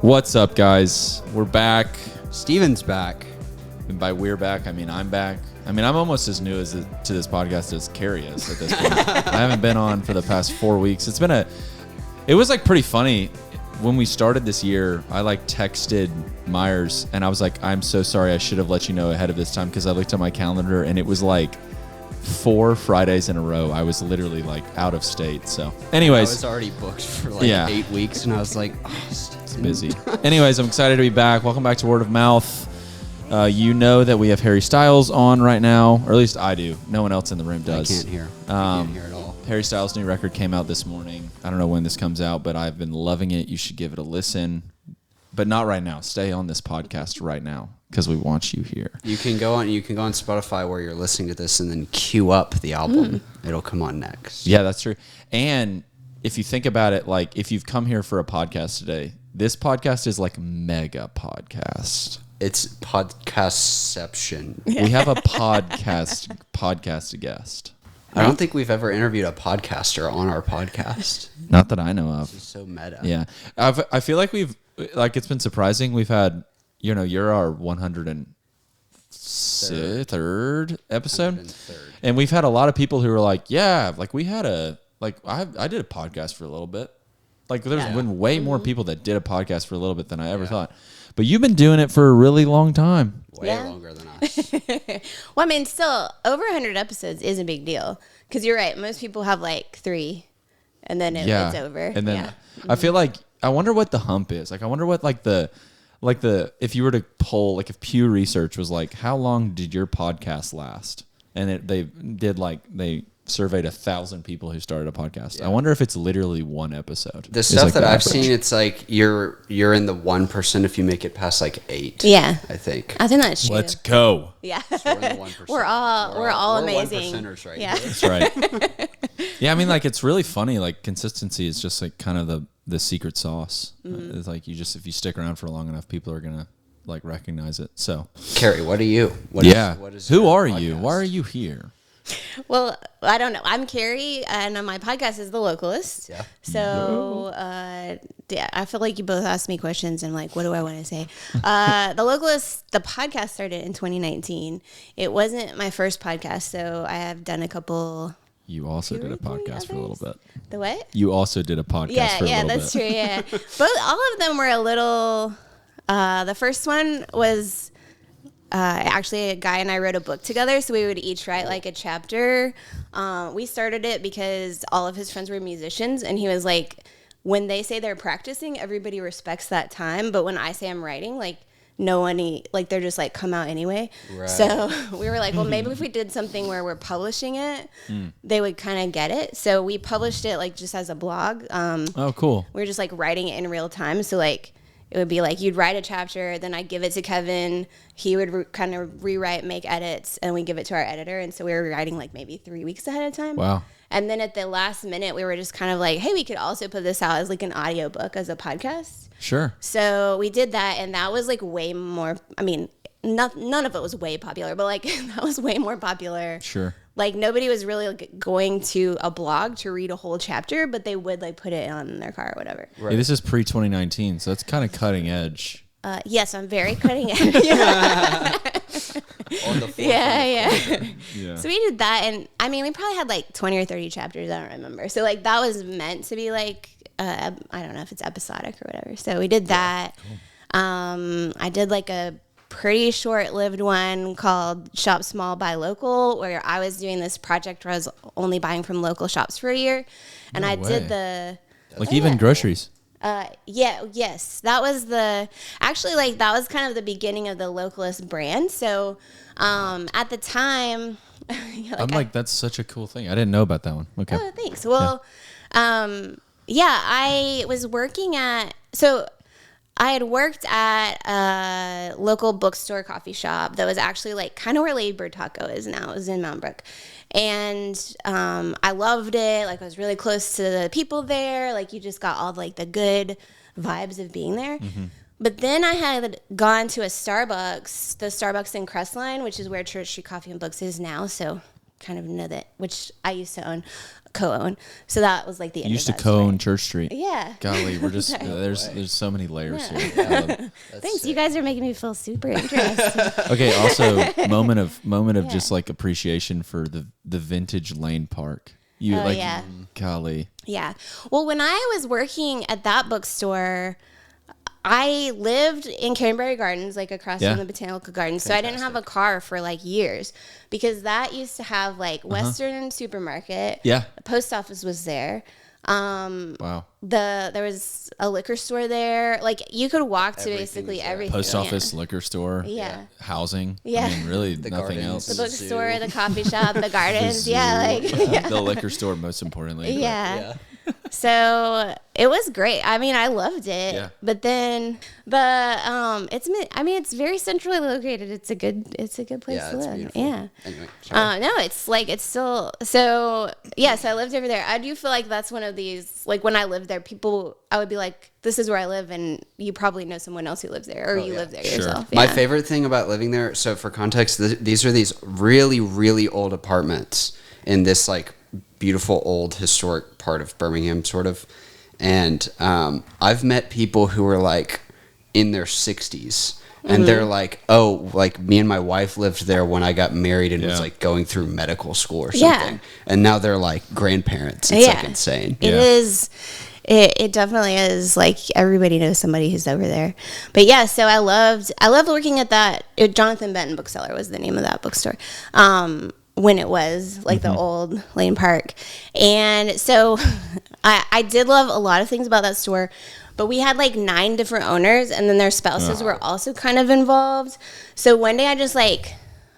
What's up, guys? We're back. Steven's back. And by we're back, I mean I'm back. I mean, I'm almost as new to this podcast as Carrie is at this point. I haven't been on for the past 4 weeks. It was like pretty funny. When we started this year, I texted Myers and I was like, I'm so sorry. I should have let you know ahead of this time, because I looked at my calendar and it was like 4 Fridays in a row. I was literally out of state. So anyways, I was already booked for 8 weeks and I was like, it's busy. Anyways, I'm excited to be back. Welcome back to Word of Mouth. You know that we have Harry Styles on right now, or at least I do. No one else in the room does. I can't hear. I can't hear at all. Harry Styles' new record came out this morning. I don't know when this comes out, but I've been loving it. You should give it a listen, but not right now. Stay on this podcast right now because we want you here. You can go on Spotify where you're listening to this and then queue up the album. It'll come on next. Yeah, that's true. And if you think about it, if you've come here for a podcast today, this podcast is mega podcast. It's podcastception. We have a podcast guest. I don't think we've ever interviewed a podcaster on our podcast. Not that I know of. This is so meta. Yeah. I feel like it's been surprising. We've had, you're our 103rd episode. 103rd. And we've had a lot of people who are we had I did a podcast for a little bit. There's been way more people that did a podcast for a little bit than I ever thought. But you've been doing it for a really long time. Way longer than us. Well, I mean, still, over 100 episodes is a big deal. Because you're right. Most people have 3, and then it's over. And then I feel I wonder what the hump is. I wonder what if you were to poll, if Pew Research was how long did your podcast last? And they surveyed 1,000 people who started a podcast. I wonder if it's literally one episode. The stuff that I've seen, it's you're in the 1% if you make it past 8. Yeah, I think that's true. Let's go. Yeah, so we're in the 1%. we're all amazing. 1%ers right yeah, here. That's right. Yeah, I mean, it's really funny. Consistency is just kind of the secret sauce. It's if you stick around for long enough, people are gonna recognize it. So, Carrie, what are you? What is who are you? Why are you here? Well, I don't know. I'm Carrie, and my podcast is The Localist. Yeah. So, I feel like you both asked me questions, and what do I want to say? The Localist, the podcast started in 2019. It wasn't my first podcast, so I have done a couple. You also did a podcast for a little bit. The what? You also did a podcast for a little bit. Yeah, that's true, yeah. All of them were a little... the first one was... actually, a guy and I wrote a book together, so we would each write a chapter. We started it because all of his friends were musicians, and he was when they say they're practicing, everybody respects that time, but when I say I'm writing, no one, they're just come out anyway. Right. So we were well, maybe if we did something where we're publishing it, they would kind of get it. So we published it just as a blog. Oh, cool. We were just writing it in real time, so it would be you'd write a chapter, then I'd give it to Kevin. He would kind of rewrite, make edits, and we give it to our editor. And so we were writing maybe 3 weeks ahead of time. Wow. And then at the last minute, we were just kind of hey, we could also put this out as an audiobook, as a podcast. Sure. So we did that, and that was way more, I mean, none of it was way popular, but that was way more popular. Sure. Nobody was really going to a blog to read a whole chapter, but they would put it on in their car or whatever. Right. Hey, this is pre-2019, so it's kind of cutting edge. Yes, I'm very cutting edge. Yeah. On the yeah. So we did that, and I mean, we probably had 20 or 30 chapters. I don't remember. So that was meant to be I don't know if it's episodic or whatever. So we did that. Cool. I did a pretty short-lived one called Shop Small, Buy Local, where I was doing this project where I was only buying from local shops for a year. And No I way. did the... even groceries. Yes. That was that was kind of the beginning of the Localist brand. So at the time... that's such a cool thing. I didn't know about that one. Okay. Oh, thanks. Well, I was working at... So... I had worked at a local bookstore coffee shop that was actually kind of where Lady Bird Taco is now. It was in Mountain Brook. And I loved it. I was really close to the people there. You just got all the good vibes of being there. Mm-hmm. But then I had gone to a Starbucks, the Starbucks in Crestline, which is where Church Street Coffee and Books is now. So kind of know that, which I used to co-own. So that was like the end used of to that story. co-own Church Street. Yeah. Golly, we're just there's so many layers here. Thanks. You guys are making me feel super interested. Okay. Also, moment of just like appreciation for the vintage Lane Park. Golly. Yeah. Well, when I was working at that bookstore, I lived in Canterbury Gardens, like across from the Botanical Gardens. So I didn't have a car for like years because that used to have like Western Supermarket. Yeah. The post office was there. Wow. There was a liquor store there. Like you could walk to basically everything. Post office, liquor store. Yeah. Housing. Yeah. I mean, really The nothing gardens. else. The bookstore, the coffee shop, the gardens. zoo. The liquor store, most importantly. Yeah. So it was great. I mean, I loved it. Yeah. But then it's very centrally located. It's a good place to live. Beautiful. Yeah. Anyway, sorry. No, it's still so I lived over there. I do feel like that's one of these, like when I lived there, I would be like, this is where I live, and you probably know someone else who lives there, or you live there yourself. My Yeah. favorite thing about living there, so for context, these are these really, really old apartments in this like beautiful old historic part of Birmingham, sort of. And I've met people who are like in their 60s. And they're like, oh, like me and my wife lived there when I got married and was like going through medical school or something. Yeah. And now they're like grandparents. It's like insane. It is. It definitely is. Like everybody knows somebody who's over there. But yeah, so I loved working at that. Jonathan Benton Bookseller was the name of that bookstore. When it was like the old Lane Park. And so I did love a lot of things about that store, but we had like 9 different owners, and then their spouses were also kind of involved. So one day I just like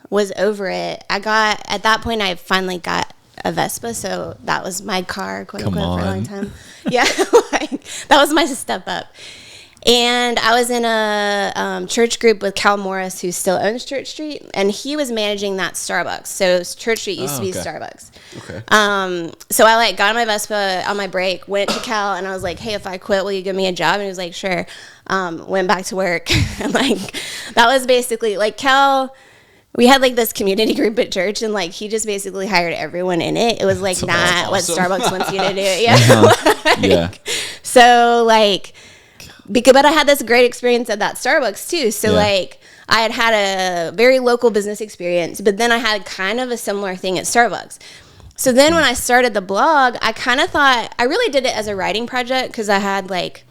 was over it. At that point I finally got a Vespa, so that was my car, quote unquote, for a long time. Yeah, like, that was my step up. And I was in a church group with Cal Morris, who still owns Church Street, and he was managing that Starbucks. So Church Street used to be Starbucks. Okay. So I like got on my Vespa on my break, went to Cal, and I was like, "Hey, if I quit, will you give me a job?" And he was like, "Sure." Went back to work, and like that was basically like Cal. We had like this community group at church, and like he just basically hired everyone in it. It was like not what Starbucks wants you to do. Yeah. So like. But I had this great experience at that Starbucks too. So like I had a very local business experience, but then I had kind of a similar thing at Starbucks. So then when I started the blog, I kind of thought, I really did it as a writing project because I had like,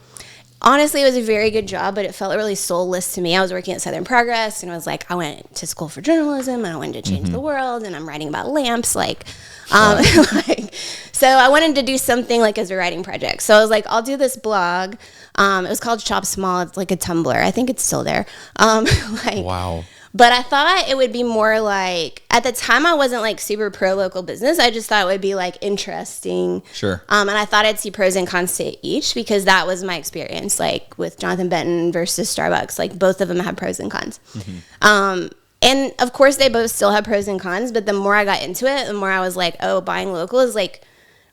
honestly, it was a very good job, but it felt really soulless to me. I was working at Southern Progress, and I was like, I went to school for journalism, and I wanted to change the world, and I'm writing about lamps, so I wanted to do something like as a writing project. So I was like, I'll do this blog. It was called Shop Small. It's like a Tumblr. I think it's still there. Wow. But I thought it would be more like, at the time I wasn't like super pro local business. I just thought it would be like interesting. Sure. And I thought I'd see pros and cons to each, because that was my experience, like with Jonathan Benton versus Starbucks. Like both of them have pros and cons. And of course they both still have pros and cons, but the more I got into it, the more I was like, oh, buying local is like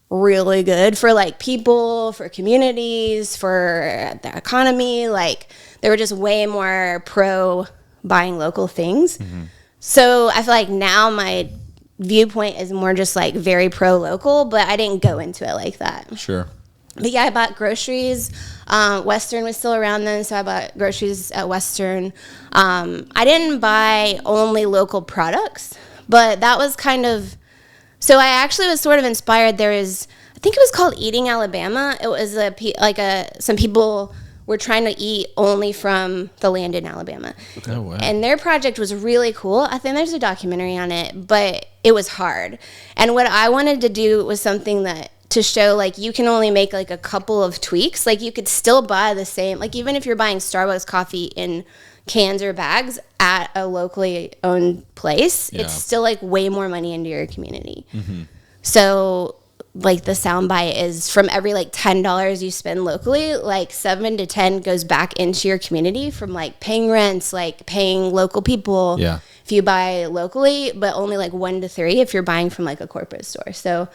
really good for like people, for communities, for the economy. Like they were just way more pro buying local things. So I feel like now my viewpoint is more just like very pro local, but I didn't go into it like that. Sure. But yeah, I bought groceries. Western was still around then, so I bought groceries at Western. I didn't buy only local products, but that was kind of, so I actually was sort of inspired. I think it was called Eating Alabama. It was some people were trying to eat only from the land in Alabama. No way. And their project was really cool. I think there's a documentary on it, but it was hard. And what I wanted to do was something that, to show like you can only make like a couple of tweaks. Like you could still buy the same, like even if you're buying Starbucks coffee in cans or bags at a locally owned place, it's still like way more money into your community. So like the soundbite is, from every like $10 you spend locally, like 7 to 10 goes back into your community from like paying rents, like paying local people. If you buy locally, but only like 1 to 3 if you're buying from like a corporate store. So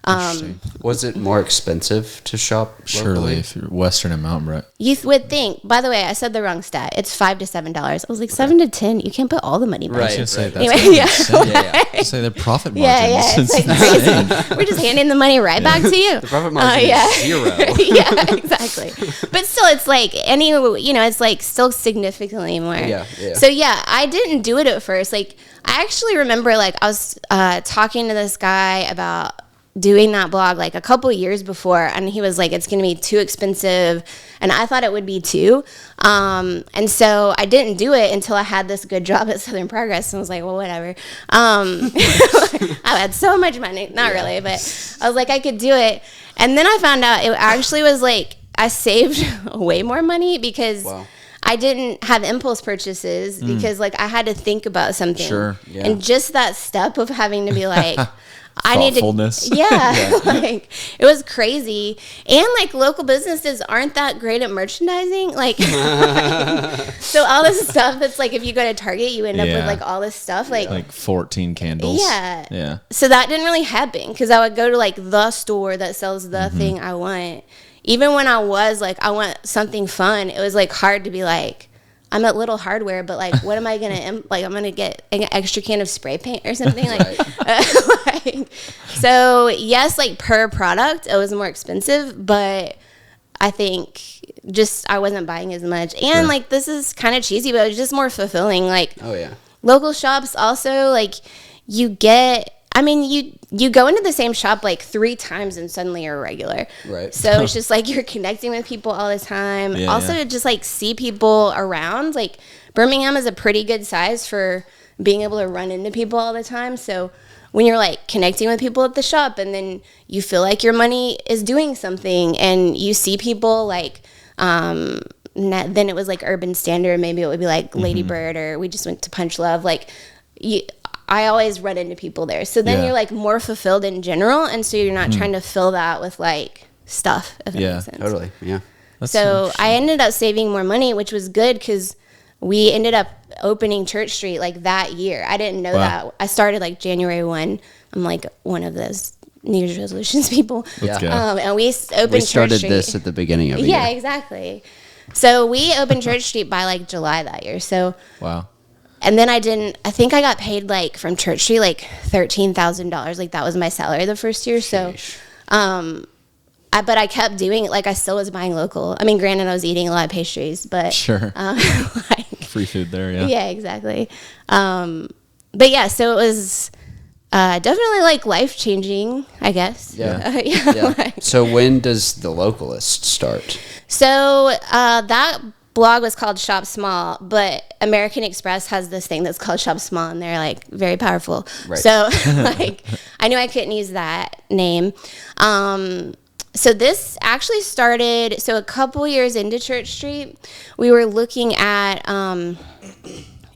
Was it more expensive to shop Surely, locally? if you're Western and Mountain Brett. You would think. By the way, I said the wrong stat. It's $5 to $7. I was like, $7 to $10. You can't put all the money back. Right. I was gonna say that's Anyway, yeah. insane. Yeah. Say their profit margins. Yeah, it's like crazy. We're just handing the money right back to you. The profit margin is 0. Yeah, exactly. But still, it's like it's like still significantly more. Yeah. So yeah, I didn't do it at first. Like I actually remember, like I was talking to this guy about doing that blog like a couple years before, and he was like, it's going to be too expensive, and I thought it would be too, and so I didn't do it until I had this good job at Southern Progress, and I was like, well, whatever. I had so much money, not really, but I was like, I could do it, and then I found out it actually was like I saved way more money because I didn't have impulse purchases because like I had to think about something. Sure. Yeah. And just that step of having to be like, I need to, Thoughtfulness. like it was crazy. And like local businesses aren't that great at merchandising. Like, so all this stuff that's like, if you go to Target, you end up with like all this stuff. Like 14 candles. Yeah. Yeah. So that didn't really happen because I would go to like the store that sells the thing I want. Even when I was like, I want something fun, it was like hard to be like, I'm at Little Hardware, but like, what am I going to, like, I'm going to get an extra can of spray paint or something. Like, so yes, like per product, it was more expensive, but I think just I wasn't buying as much. And like, this is kind of cheesy, but it was just more fulfilling. Like, local shops also, like, you get, I mean, you go into the same shop like 3 times and suddenly you're a regular. Right. So it's just like you're connecting with people all the time. Yeah, also, to just like see people around. Like Birmingham is a pretty good size for being able to run into people all the time. So when you're like connecting with people at the shop and then you feel like your money is doing something and you see people like, then it was like Urban Standard. Maybe it would be like Lady Bird, or we just went to Punch Love. Like I always run into people there. So then you're like more fulfilled in general. And so you're not trying to fill that with like stuff, if that makes sense. Totally. Yeah. So I ended up saving more money, which was good because we ended up opening Church Street like that year. I didn't know that. I started like January 1. I'm like one of those New Year's resolutions people. Let's go. And we opened We Church started Street. this at the beginning of the Yeah, year. exactly. So we opened Church Street by like July that year. So Wow. and then I think I got paid like from Church Street like $13,000. Like that was my salary the first year. So, but I kept doing it. Like I still was buying local. I mean, granted, I was eating a lot of pastries, but Sure. like, Free food there, yeah. yeah, exactly. But yeah, so it was definitely like life changing, I guess. Yeah. Yeah. So when does the Localist start? So that blog was called Shop Small, but American Express has this thing that's called Shop Small, and they're like very powerful. Right. So like I knew I couldn't use that name. So this actually started, so a couple years into Church Street, we were looking at,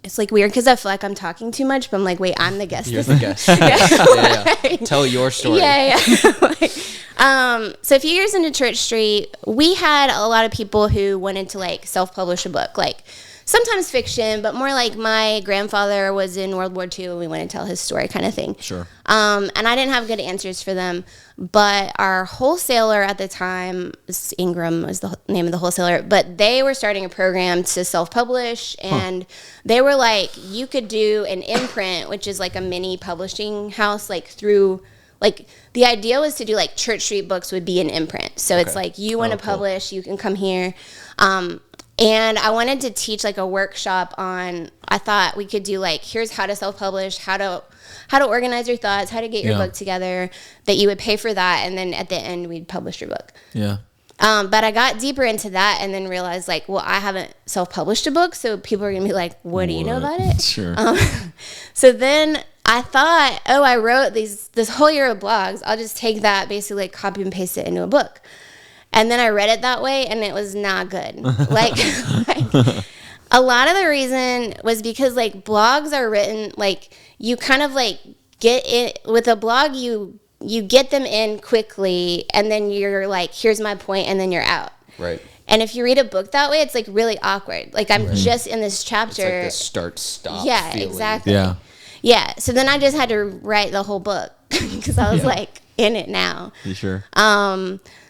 it's like weird because I feel like I'm talking too much, but I'm like, wait, I'm the guest. You're the guest. Yeah. Tell your story. Yeah. So a few years into Church Street, we had a lot of people who wanted to like self-publish a book, like sometimes fiction, but more like my grandfather was in World War II and we want to tell his story kind of thing. Sure. And I didn't have good answers for them, but our wholesaler at the time, Ingram was the name of the wholesaler, but they were starting a program to self-publish, and they were like, you could do an imprint, which is like a mini publishing house, like through, like the idea was to do like Church Street books would be an imprint. So it's like, you want to publish, you can come here. And I wanted to teach like a workshop on, I thought we could do like, here's how to self-publish, how to organize your thoughts, how to get your book together, that you would pay for that. And then at the end we'd publish your book. Yeah. But I got deeper into that and then realized like, well, I haven't self-published a book. So people are going to be like, what do you know about it? Sure. So then I thought, I wrote this whole year of blogs. I'll just take that, basically like copy and paste it into a book. And then I read it that way, and it was not good. Like a lot of the reason was because like blogs are written like you kind of like get it with a blog. You get them in quickly, and then you're like, here's my point, and then you're out. Right. And if you read a book that way, it's like really awkward. Like I'm just in this chapter. It's like the start-stop Yeah, feeling. exactly. Yeah. Yeah. So then I just had to write the whole book because I was like, in it now. You sure?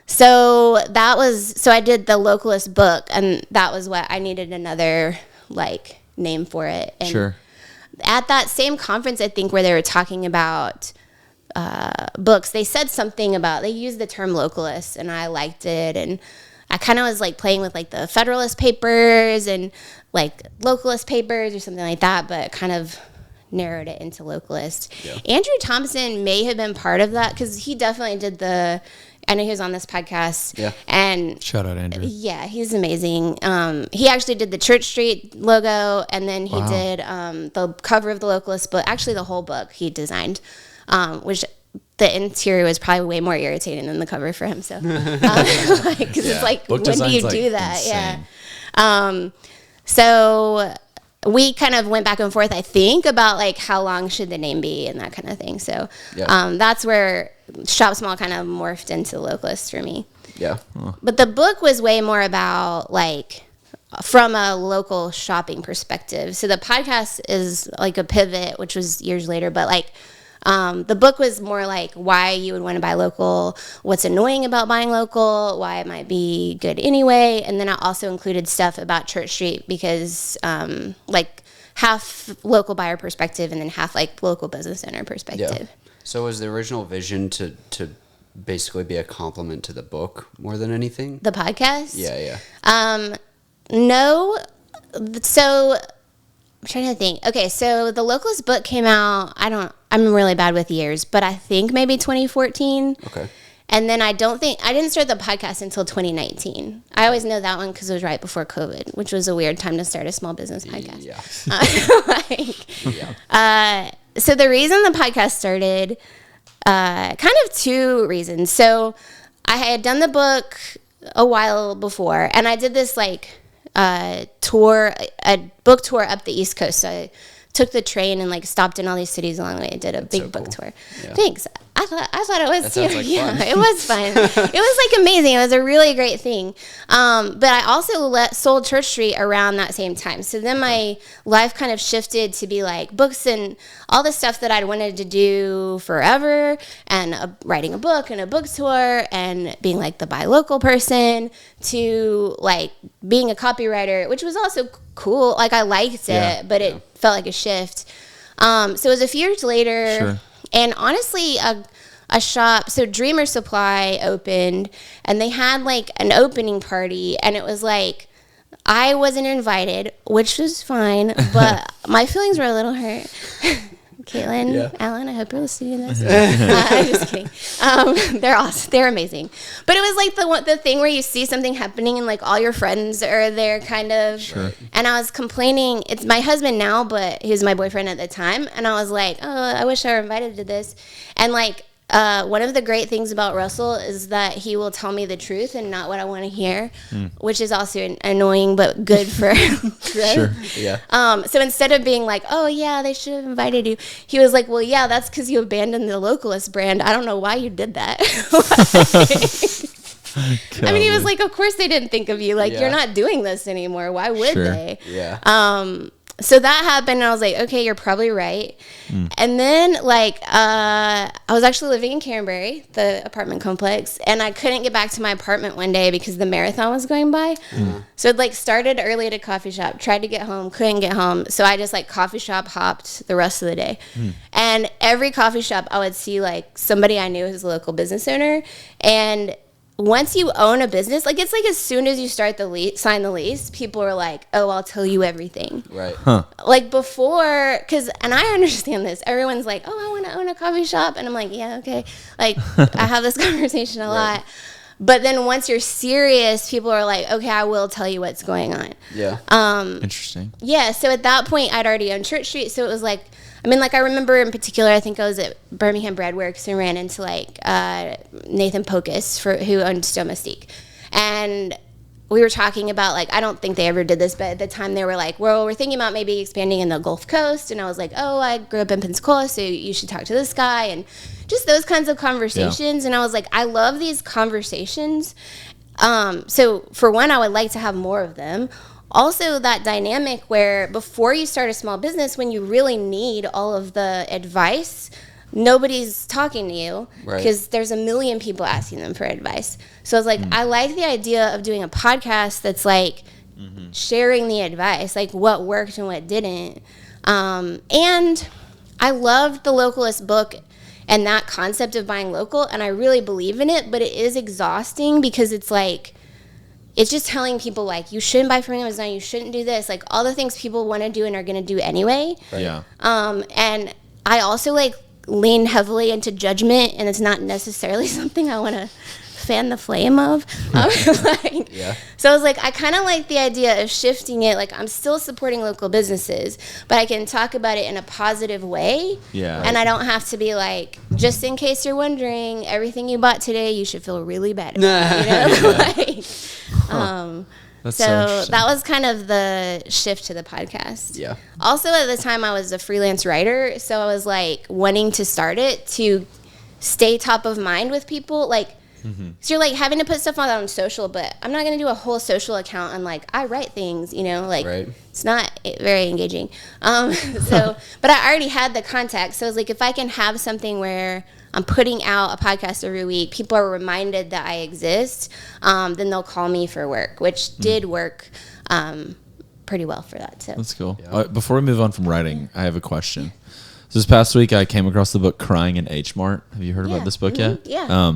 So I did the Localist book, and that was what I needed another like name for it. And Sure. at that same conference, I think, where they were talking about books, they said something about, they used the term localist, and I liked it. And I kind of was like playing with like the Federalist Papers and like Localist Papers or something like that, but kind of narrowed it into localist. Yeah. Andrew Thompson may have been part of that, because he definitely did I know he was on this podcast. Yeah. And Shout out Andrew. yeah, he's amazing. He actually did the Church Street logo, and then he did the cover of the Localist book. Actually, the whole book he designed, which the interior was probably way more irritating than the cover for him. So, because it's like, Book when do you design's, do like, that? insane. Yeah. So we kind of went back and forth, I think, about like how long should the name be and that kind of thing. So that's where Shop Small kind of morphed into Localist for me. Yeah. But the book was way more about like from a local shopping perspective. So the podcast is like a pivot, which was years later, but like the book was more like why you would want to buy local, what's annoying about buying local, why it might be good anyway. And then I also included stuff about Church Street, because like half local buyer perspective and then half like local business owner perspective. Yeah. So was the original vision to basically be a complement to the book more than anything? The podcast? Yeah. No. So I'm trying to think. Okay, so the Localist book came out, I'm really bad with years, but I think maybe 2014. Okay. And then I didn't start the podcast until 2019. I always know that one because it was right before COVID, which was a weird time to start a small business podcast. Yeah. So the reason the podcast started, kind of two reasons. So I had done the book a while before, and I did this like a book tour up the East Coast. So I took the train and like stopped in all these cities along the way. I did a big book tour. Yeah. Thanks. I thought it was, that sounds like fun. It was fun. It was like amazing. It was a really great thing. But I also sold Church Street around that same time. So then my life kind of shifted to be like books and all the stuff that I'd wanted to do forever, and writing a book and a book tour and being like the buy local person, to like being a copywriter, which was also cool. Like I liked it, but it felt like a shift. So it was a few years later. Sure. And honestly, a shop, so Dreamer Supply opened, and they had like an opening party, and it was like, I wasn't invited, which was fine, but my feelings were a little hurt. Caitlin, Alan, I hope you're listening to this. I'm just kidding. They're awesome. They're amazing. But it was like the thing where you see something happening and like all your friends are there kind of. Sure. And I was complaining. It's my husband now, but he was my boyfriend at the time. And I was like, oh, I wish I were invited to this. And like, one of the great things about Russell is that he will tell me the truth and not what I want to hear, which is also annoying but good for growth. Sure. Yeah. So instead of being like, oh yeah, they should have invited you, he was like, well, yeah, that's because you abandoned the Localist brand. I don't know why you did that. I mean, he was like, of course they didn't think of you. Like, you're not doing this anymore. Why would they? Yeah. So that happened, and I was like, okay, you're probably right. And then, like, I was actually living in Canterbury, the apartment complex, and I couldn't get back to my apartment one day because the marathon was going by. So it, like, started early at a coffee shop, tried to get home, couldn't get home. So I just, like, coffee shop hopped the rest of the day. And every coffee shop, I would see, like, somebody I knew who's a local business owner. And once you own a business, like, it's like as soon as you start sign the lease, people are like, oh, I'll tell you everything. Right. Like before, and I understand this, everyone's like, oh, I want to own a coffee shop. And I'm like, yeah, okay. Like, I have this conversation a lot. But then once you're serious, people are like, okay, I will tell you what's going on. Yeah. Interesting. Yeah, so at that point, I'd already owned Church Street, so it was like, I mean, like, I remember in particular, I think I was at Birmingham Bread Works and ran into, like, Nathan Pocus, who owned Stone Mystique. And we were talking about, like, I don't think they ever did this, but at the time they were like, well, we're thinking about maybe expanding in the Gulf Coast. And I was like, oh, I grew up in Pensacola, so you should talk to this guy. And just those kinds of conversations. And I was like, I love these conversations. So for one, I would like to have more of them. Also, that dynamic where before you start a small business, when you really need all of the advice, nobody's talking to you Right. because there's a million people asking them for advice. So I was like, I like the idea of doing a podcast that's like sharing the advice, like what worked and what didn't. And I loved the Localist book and that concept of buying local, and I really believe in it, but it is exhausting because it's like, it's just telling people like, you shouldn't buy from Amazon, you shouldn't do this, like all the things people want to do and are going to do anyway. Right. Yeah. And I also like lean heavily into judgment, and it's not necessarily something I want to fan the flame of. Like, Yeah. So I was like, I kind of like the idea of shifting it. Like, I'm still supporting local businesses, but I can talk about it in a positive way. Yeah. And I don't have to be like, just in case you're wondering, everything you bought today, you should feel really bad about it, you know? Like, That's so so interesting. that was kind of the shift to the podcast. Yeah. Also, at the time, I was a freelance writer, so I was like wanting to start it to stay top of mind with people. Like, so you're like having to put stuff on social, but I'm not going to do a whole social account on like I write things, you know, like Right. it's not very engaging. So, but I already had the contact, so I was like, if I can have something where I'm putting out a podcast every week, people are reminded that I exist, then they'll call me for work, which did work pretty well for that. So That's cool. Yeah. Before we move on from writing, I have a question. So this past week, I came across the book Crying in H Mart. Have you heard about this book yet? Yeah.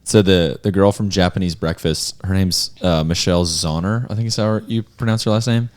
So the girl from Japanese Breakfast, her name's Michelle Zauner. I think is how you pronounce her last name.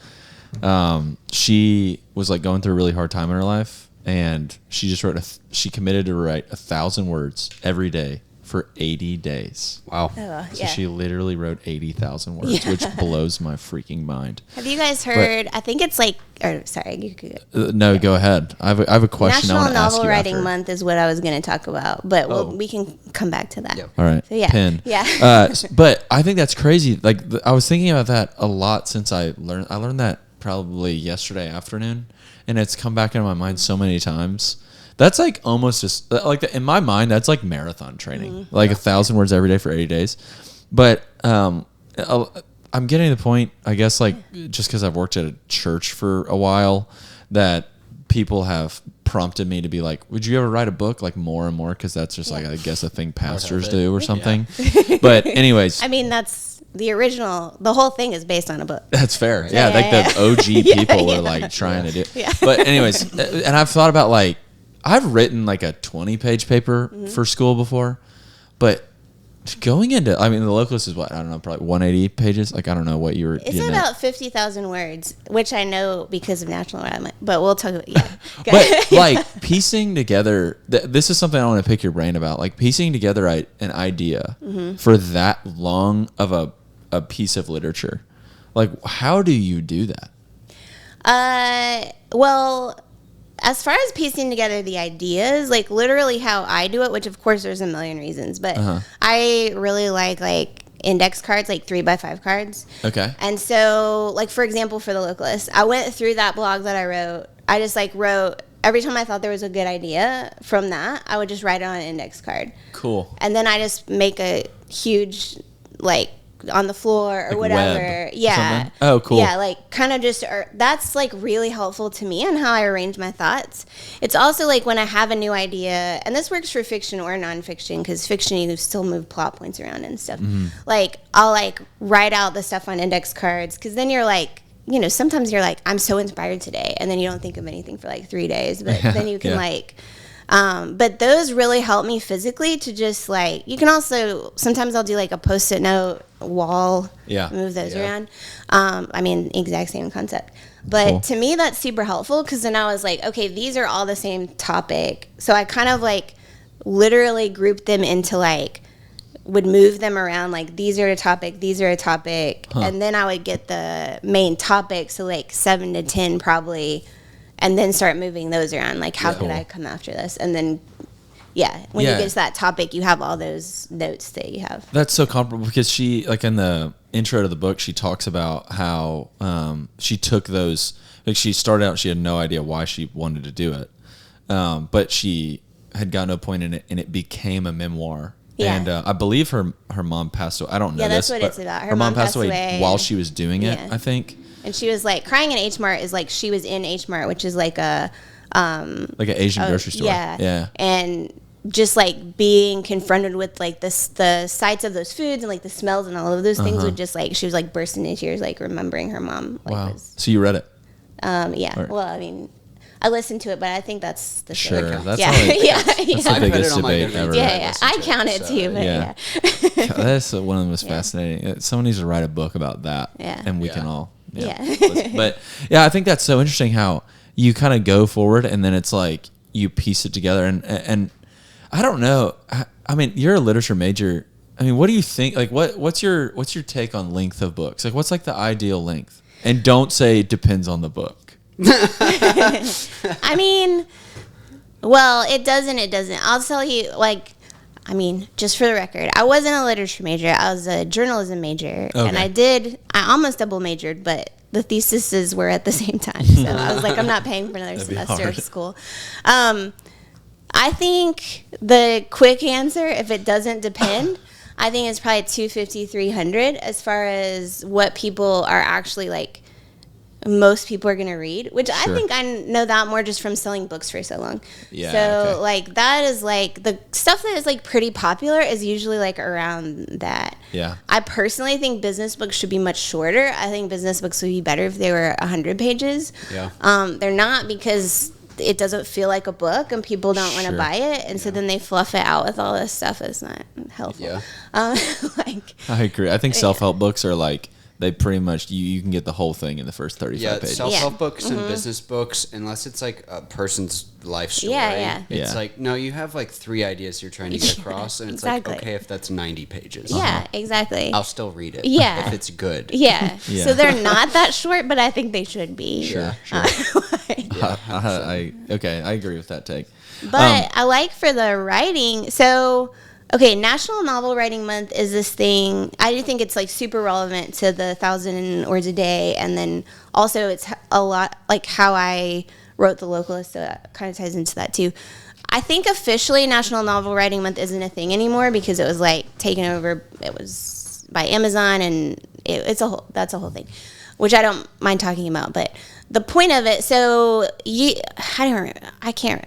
She was like going through a really hard time in her life, and she just wrote. She committed to write 1,000 words every day for 80 days. Wow. Oh, So yeah. she literally wrote 80,000 words, which blows my freaking mind. Have you guys heard? I think it's like, or sorry, you could. No, go ahead. I have a question I National want to ask Novel you Writing after. Month is what I was going to talk about, but we can come back to that. Yep. All right. So, yeah. Pin. Yeah. But I think that's crazy. Like I was thinking about that a lot since I learned that probably yesterday afternoon, and it's come back into my mind so many times. That's like almost just like in my mind. That's like marathon training, like 1,000 words every day for 80 days. But I'm getting to the point, I guess, like just because I've worked at a church for a while, that people have prompted me to be like, would you ever write a book, like more and more? Because that's just like, I guess, a thing pastors do or something. But anyways, I mean, that's the original. The whole thing is based on a book. that's fair. Yeah, Yeah, like yeah, the OG yeah. people Yeah, were like trying to do. Yeah. But anyways, and I've thought about like, I've written like a 20-page paper for school before, but going into, I mean, the Localist is what, I don't know, probably 180 pages. Like, I don't know what you were It's getting about at. 50,000 words, which I know because of National Writing, but we'll talk about But like piecing together, this is something I want to pick your brain about. Like piecing together an idea for that long of a piece of literature. Like, how do you do that? Well, as far as piecing together the ideas, like literally how I do it, which of course there's a million reasons, but I really like index cards, like 3x5 cards. Okay. And so, like for example, for the Localist, I went through that blog that I wrote. I just like wrote every time I thought there was a good idea from that, I would just write it on an index card. Cool. And then I just make a huge like on the floor or Like whatever. web or Yeah. something? Oh, cool. Yeah, like kind of just that's like really helpful to me on how I arrange my thoughts. It's also like when I have a new idea, and this works for fiction or nonfiction, because fiction you still move plot points around and stuff. Like I'll like write out the stuff on index cards, because then you're like, you know, sometimes you're like, I'm so inspired today, and then you don't think of anything for like 3 days, but then you can Yeah. like. But those really help me physically to just like, you can also, sometimes I'll do like a post-it note wall, Yeah. move those Yeah. around. I mean, exact same concept. But Cool. to me, that's super helpful, because then I was like, okay, these are all the same topic. So I kind of like literally grouped them into like, would move them around, like these are a topic, these are a topic. And then I would get the main topic, so like 7 to 10 probably, and then start moving those around. Like, how could I come after this? And then, when you Yeah. get to that topic, you have all those notes that you have. That's so comparable, because she, like in the intro to the book, she talks about how she took those, like she started out, she had no idea why she wanted to do it. But she had gotten to a point in it, and it became a memoir. Yeah. And I believe her mom passed away. I don't know Yeah, that's this, what but it's about. Her mom passed away while she was doing it, Yeah. I think. And she was like, crying in H Mart is like, she was in H Mart, which is like a Like an Asian grocery store. Yeah. And just like being confronted with like the sights of those foods and like the smells and all of those things would just like, she was like bursting into tears, like remembering her mom. Like, Wow. So you read it? Yeah. Or, well, I mean, I listened to it, but I think that's the sure. That's yeah. always, yeah. that's yeah. the biggest debate ever. Yeah. I count it too, but yeah. That's one of the most fascinating. Someone needs to write a book about that. Yeah. And we can all. Yeah. But yeah, I think that's so interesting how you kind of go forward and then it's like you piece it together. And I don't know. I mean, you're a literature major. I mean, what do you think? Like, what's your take on length of books? Like, what's like the ideal length? And don't say it depends on the book. I mean, well, it doesn't. I'll tell you, like, I mean, just for the record, I wasn't a literature major. I was a journalism major. Okay. And I almost double majored, but the theses were at the same time. So I was like, I'm not paying for another semester of school. I think the quick answer, if it doesn't depend, I think it's probably 250, 300 as far as what people are actually like, most people are going to read, which I think I know that more just from selling books for so long. Yeah. So like that is like the stuff that is like pretty popular is usually like around that. Yeah. I personally think business books should be much shorter. I think business books would be better if they were 100 pages. Yeah. They're not because it doesn't feel like a book and people don't want to buy it. And so then they fluff it out with all this stuff. It's not helpful. Yeah. Like, I agree. I think self-help books are like, they pretty much, you can get the whole thing in the first 35 pages. Self-help books and business books, unless it's like a person's life story. It's like, no, you have like 3 ideas you're trying to get across, and it's like, okay, if that's 90 pages. Yeah, exactly. I'll still read it. Yeah. If it's good. Yeah. So they're not that short, but I think they should be. Sure. I agree with that take. But I like for the writing, so... Okay, National Novel Writing Month is this thing. I do think it's like super relevant to the 1,000 words a day, and then also it's a lot like how I wrote the Localist, so that kind of ties into that too. I think officially National Novel Writing Month isn't a thing anymore because it was like taken over. It was by Amazon, and that's a whole thing, which I don't mind talking about, but. The point of it, so I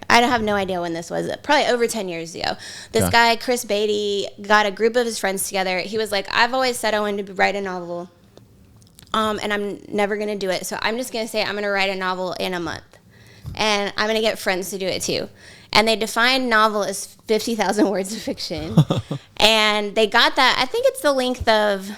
have no idea when this was. Probably over 10 years ago. This guy, Chris Beatty, got a group of his friends together. He was like, I've always said I wanted to write a novel, and I'm never going to do it. So I'm just going to say I'm going to write a novel in a month, and I'm going to get friends to do it too. And they defined novel as 50,000 words of fiction, and they got that. I think it's the length of.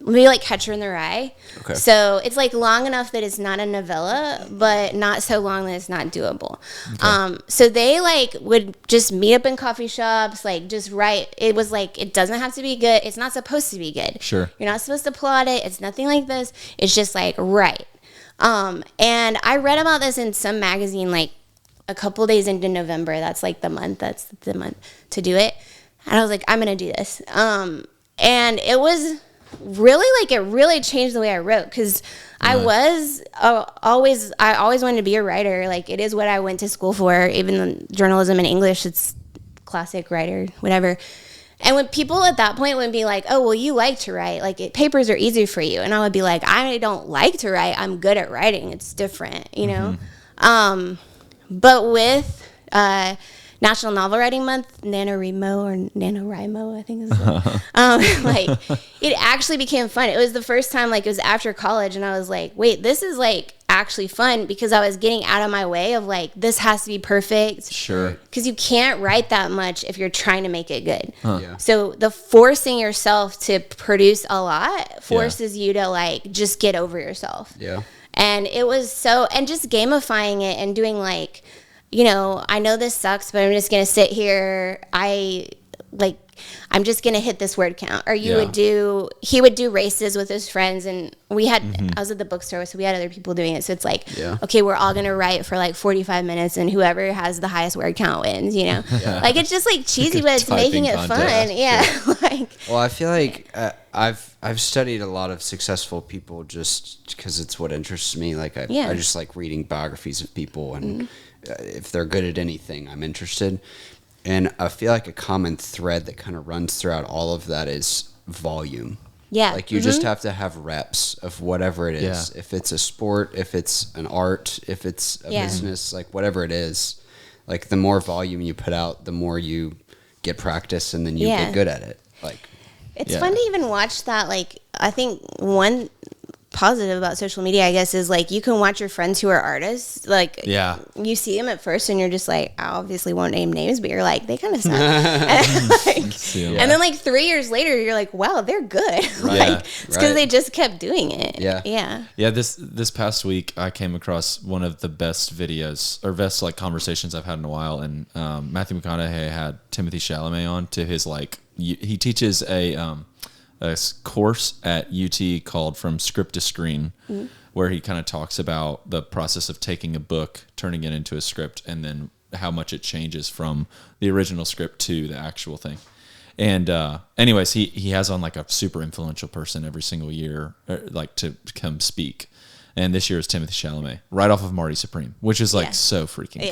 Maybe like Catcher in the Rye. Okay. So it's like long enough that it's not a novella, but not so long that it's not doable. Okay. So they like would just meet up in coffee shops, like just write. It was like, it doesn't have to be good. It's not supposed to be good. Sure. You're not supposed to plot it. It's nothing like this. It's just like write. And I read about this in some magazine like a couple days into November. That's like the month. That's the month to do it. And I was like, I'm going to do this. And it was... really like it really changed the way I wrote because I always wanted to be a writer. Like it is what I went to school for, even journalism and English. It's classic writer, whatever. And when people at that point would be like, oh, well, you like to write, like papers are easy for you. And I would be like, I don't like to write. I'm good at writing. It's different, you know? But with National Novel Writing Month, NaNoWriMo, I think is like it actually became fun. It was the first time, like it was after college, and I was like, wait, this is like actually fun because I was getting out of my way of like, this has to be perfect. Sure. Because you can't write that much if you're trying to make it good. Yeah. So the forcing yourself to produce a lot forces you to like just get over yourself. Yeah. And it was and just gamifying it and doing like, you know, I know this sucks, but I'm just going to sit here. I'm just going to hit this word count. Or he would do races with his friends, and I was at the bookstore, so we had other people doing it. So it's like, okay, we're all going to write for like 45 minutes, and whoever has the highest word count wins, you know? Like, it's just like cheesy, but it's making it fun. Yeah. Well, I feel like I've studied a lot of successful people just because it's what interests me. Like, I just like reading biographies of people, and if they're good at anything, I'm interested. And I feel like a common thread that kind of runs throughout all of that is volume. Yeah. Like you just have to have reps of whatever it is. Yeah. If it's a sport, if it's an art, if it's a business, like whatever it is, like the more volume you put out, the more you get practice and then you get good at it. Like it's fun to even watch that. Like, I think one positive about social media, I guess, is like you can watch your friends who are artists. Like, you see them at first and you're just like, I obviously won't name names, but you're like, they kind of suck. And then like 3 years later, you're like, wow, they're good. Like, it's because they just kept doing it. Yeah. This past week, I came across one of the best videos or best like conversations I've had in a while, and Matthew McConaughey had Timothy Chalamet on to his like he teaches a course at UT called From Script to Screen, where he kind of talks about the process of taking a book, turning it into a script, and then how much it changes from the original script to the actual thing. And anyways, he has on like a super influential person every single year, like to come speak. And this year is Timothy Chalamet, right off of Marty Supreme, which is like so freaking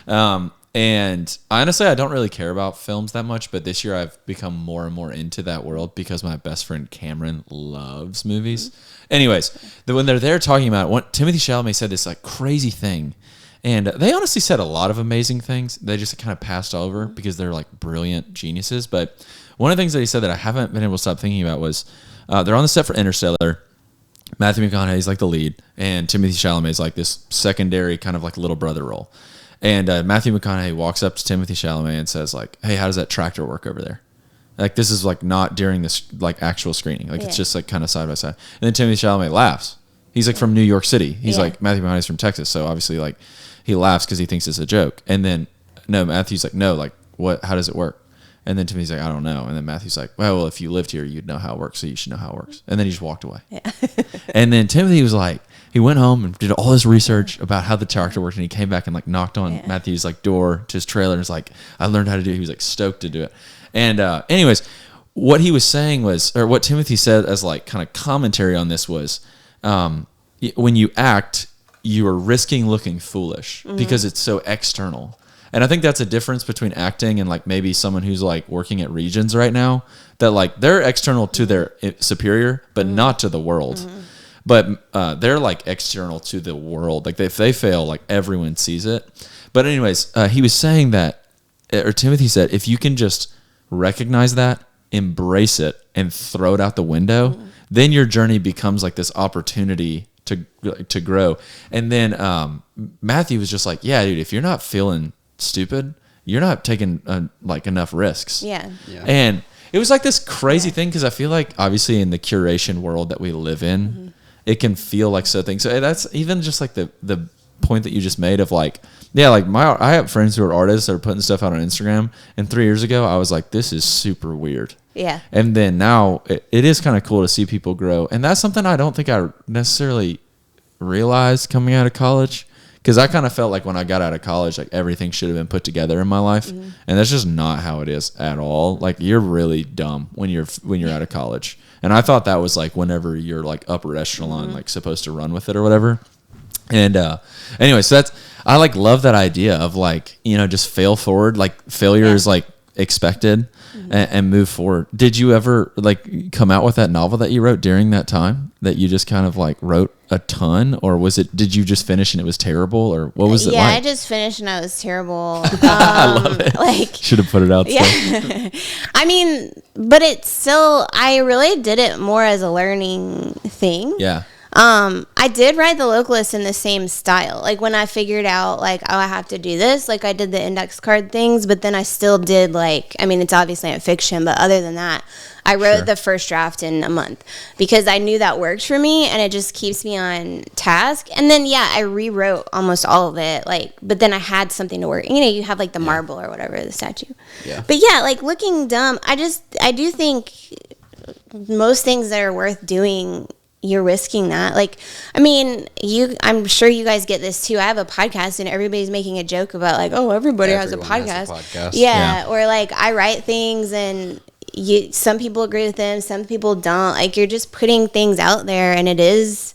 cool. And honestly, I don't really care about films that much, but this year I've become more and more into that world because my best friend Cameron loves movies. Anyways, when they're there talking about it, Timothy Chalamet said this like crazy thing, and they honestly said a lot of amazing things. They just kind of passed over because they're like brilliant geniuses. But one of the things that he said that I haven't been able to stop thinking about was they're on the set for Interstellar. Matthew McConaughey's like the lead, and Timothy Chalamet is like this secondary kind of like little brother role. And Matthew McConaughey walks up to Timothy Chalamet and says like, hey, how does that tractor work over there? Like, this is like not during this like actual screening. Like it's just like kind of side by side. And then Timothy Chalamet laughs. He's like from New York City. He's like, Matthew McConaughey's from Texas. So obviously like he laughs because he thinks it's a joke. And then Matthew's like, no, like what, how does it work? And then Timmy's like, I don't know. And then Matthew's like, well, if you lived here, you'd know how it works. So you should know how it works. And then he just walked away. And then Timothy was like, he went home and did all this research about how the tractor worked. And he came back and like knocked on Matthew's like door to his trailer. And was like, I learned how to do it. He was like stoked to do it. And anyways, what he was saying was, or what Timothy said as like kind of commentary on this was, when you act, you are risking looking foolish because it's so external. And I think that's a difference between acting and like maybe someone who's like working at Regions right now, that like they're external to their superior, but not to the world. But they're like external to the world. Like if they fail, like everyone sees it. But anyways, he was saying that, or Timothy said, if you can just recognize that, embrace it, and throw it out the window, then your journey becomes like this opportunity to grow. And then Matthew was just like, yeah, dude, if you're not feeling stupid, you're not taking like enough risks. Yeah. And it was like this crazy thing because I feel like obviously in the curation world that we live in, it can feel like so things. So that's even just like the point that you just made of like, yeah, like I have friends who are artists that are putting stuff out on Instagram, and 3 years ago I was like, this is super weird. Yeah. And then now it is kind of cool to see people grow, and that's something I don't think I necessarily realized coming out of college. Because I kind of felt like when I got out of college, like everything should have been put together in my life, and that's just not how it is at all. Like you're really dumb when you're out of college, and I thought that was like whenever you're like upper echelon, like supposed to run with it or whatever. And anyway, so I like love that idea of like, you know, just fail forward. Like failure is like expected, and move forward. Did you ever like come out with that novel that you wrote during that time that you just kind of like wrote a ton, or did you just finish and it was terrible, or what was it like? Yeah, I just finished and I was terrible. I love it. Like, should have put it out. Yeah. I mean, but it's still, I really did it more as a learning thing. Yeah. I did write the Localist in the same style. Like when I figured out like, oh, I have to do this, like I did the index card things, but then I still did like, I mean, it's obviously a fiction, but other than that, I wrote the first draft in a month because I knew that worked for me and it just keeps me on task. And then, yeah, I rewrote almost all of it. Like, but then I had something to work. You know, you have like the marble or whatever, the statue. Yeah. But yeah, like looking dumb, I do think most things that are worth doing, you're risking that. Like, I mean, I'm sure you guys get this too. I have a podcast and everybody's making a joke about like, oh, everyone has a podcast. Yeah. Or like I write things and some people agree with them, some people don't. Like you're just putting things out there, and it is,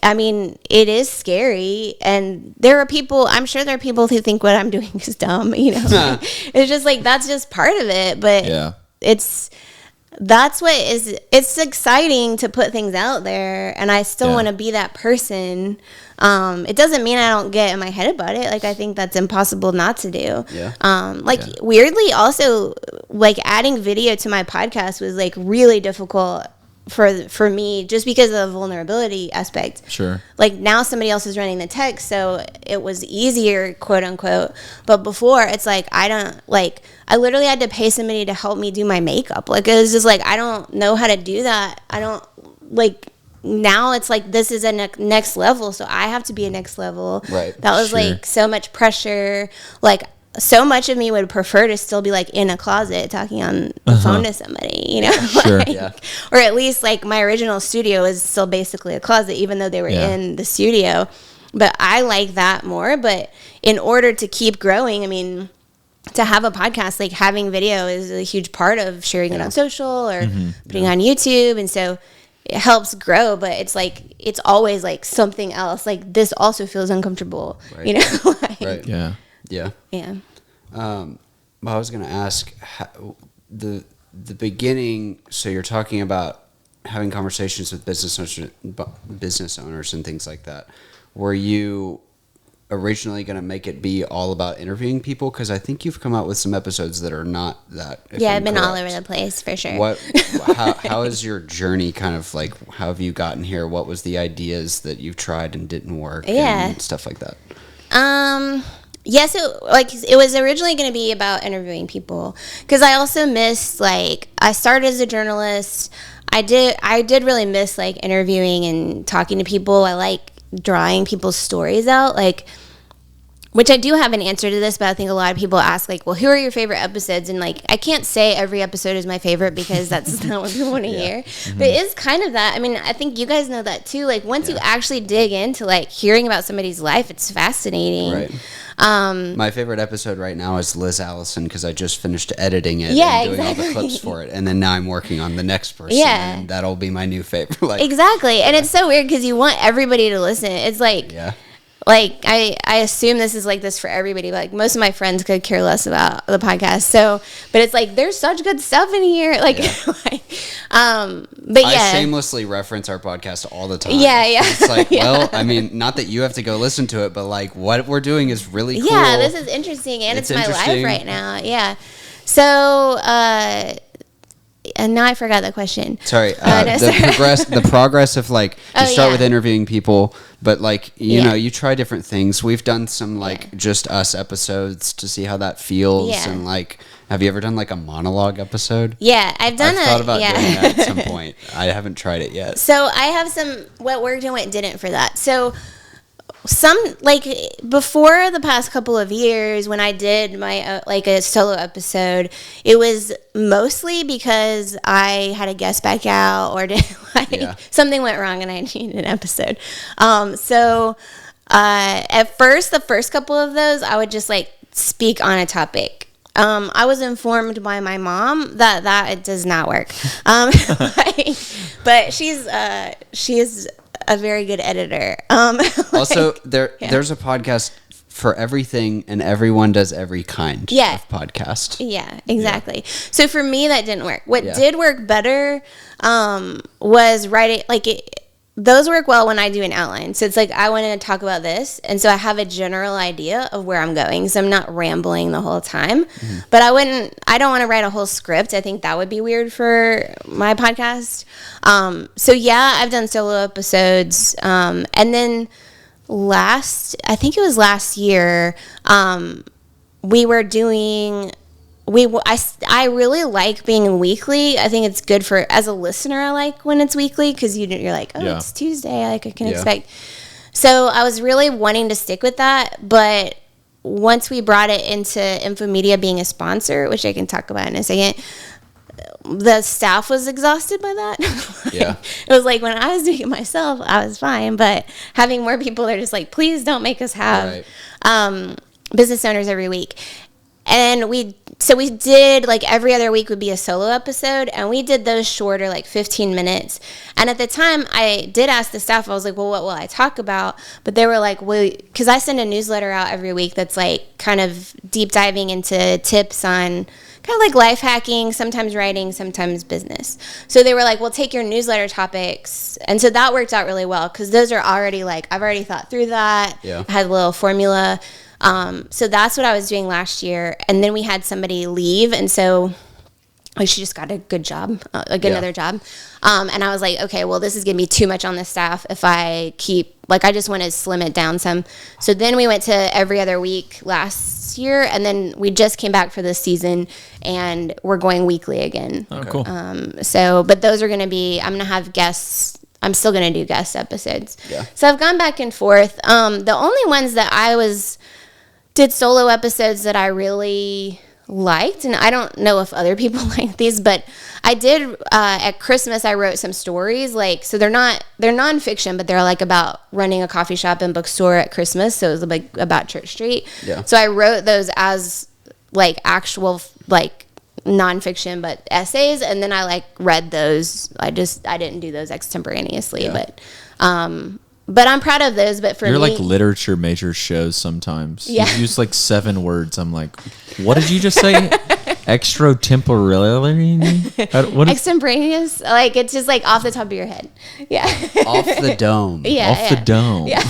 I mean, it is scary. And I'm sure there are people who think what I'm doing is dumb, you know. It's just like, that's just part of it. But that's what it's exciting to put things out there, and I still want to be that person. It doesn't mean I don't get in my head about it. Like, I think that's impossible not to do. Weirdly, also, like, adding video to my podcast was like really difficult for me, just because of the vulnerability aspect. Sure. Like, now somebody else is running the tech, so it was easier, quote unquote. But before, it's like, I literally had to pay somebody to help me do my makeup. Like, it was just like, I don't know how to do that. I don't, like, now it's like, this is a next level, so I have to be a next level. Right. That was like so much pressure. Like, so much of me would prefer to still be like in a closet talking on the phone to somebody, you know? Sure. Or at least like my original studio is still basically a closet, even though they were in the studio. But I like that more. But in order to keep growing, I mean, to have a podcast, like, having video is a huge part of sharing it on social or putting on YouTube. And so it helps grow, but it's like, it's always like something else. Like, this also feels uncomfortable, you know? Right. Yeah. Yeah. Yeah. Well, I was going to ask the beginning. So you're talking about having conversations with business owners and things like that. Were you originally going to make it be all about interviewing people? Because I think you've come out with some episodes that are not that. Yeah, I've been all over the place, for sure. How is your journey kind of like? How have you gotten here? What was the ideas that you've tried and didn't work? And stuff like that. Yes, it was originally going to be about interviewing people, because I also missed, like, I started as a journalist. I did really miss, like, interviewing and talking to people. I like drawing people's stories out, like, which I do have an answer to this, but I think a lot of people ask, like, well, who are your favorite episodes? And, like, I can't say every episode is my favorite, because that's not what people want to hear. But it is kind of that. I mean, I think you guys know that too. Like, once you actually dig into, like, hearing about somebody's life, it's fascinating. Right. My favorite episode right now is Liz Allison, because I just finished editing it and doing all the clips for it, and then now I'm working on the next person, and that'll be my new favorite. Like, exactly, and it's so weird because you want everybody to listen. It's like, like, I assume this is like this for everybody. Like, most of my friends could care less about the podcast. So, but it's like, there's such good stuff in here. Like, but yeah. I shamelessly reference our podcast all the time. Yeah. It's like, well, I mean, not that you have to go listen to it, but like, what we're doing is really cool. Yeah, this is interesting, and it's my life right now. Yeah. So, and now I forgot the question. Sorry. The progress of, like, you start with interviewing people, but, like, you know, you try different things. We've done some, like, just us episodes to see how that feels. And, like, have you ever done, like, a monologue episode? Yeah, I've thought about doing that at some point. I haven't tried it yet. So I have what worked and what didn't for that. So like, before the past couple of years, when I did my like a solo episode, it was mostly because I had a guest back out, or something went wrong and I needed an episode. So at first, the first couple of those, I would just, like, speak on a topic. I was informed by my mom that it does not work. But she's a very good editor. Also, there's a podcast for everything, and everyone does every kind of podcast. Yeah, exactly. So for me, that didn't work. What did work better was writing, like, those work well when I do an outline. So it's like, I want to talk about this, and so I have a general idea of where I'm going, so I'm not rambling the whole time. But I don't want to write a whole script. I think that would be weird for my podcast. So yeah, I've done solo episodes, and then I think it was last year, we were doing I really like being weekly. I think it's good as a listener. I like when it's weekly, because you're like, it's Tuesday, like, I can expect. So I was really wanting to stick with that, but once we brought it into Infomedia being a sponsor, which I can talk about in a second, the staff was exhausted by that. It was like, when I was doing it myself, I was fine, but having more people, they're just like, please don't make us have business owners every week. And we so we did like every other week would be a solo episode, and we did those shorter, like 15 minutes. And at the time I did ask the staff, I was like, well, what will I talk about? But they were like, well, because I send a newsletter out every week that's like kind of deep diving into tips on kind of like life hacking, sometimes writing, sometimes business. So they were like, well, take your newsletter topics. And so that worked out really well, because those are already like, I've already thought through that. Yeah. I had a little formula. So that's what I was doing last year. And then we had somebody leave. And so like, she just got a good job, another job. And I was like, okay, well, this is going to be too much on the staff if I keep, like, I just want to slim it down some. So then we went to every other week last year, and then we just came back for this season, and we're going weekly again. Oh, cool. So, but those are going to be, I'm going to have guests. I'm still going to do guest episodes. Yeah. So I've gone back and forth. The only ones that did solo episodes that I really liked, and I don't know if other people like these, but I did at Christmas I wrote some stories, like, so they're nonfiction, but they're like about running a coffee shop and bookstore at Christmas, so it was like about Church Street. Yeah. So I wrote those as like actual like nonfiction but essays, and then I like read those. I didn't do those extemporaneously. Yeah. But I'm proud of those. But for You're me, like literature major shows sometimes. Yeah. You use like 7 words. I'm like, what did you just say? Extratemporally? What is extemporaneous, like it's just like off the top of your head. Yeah. Off the dome. Yeah. off the dome? Yeah.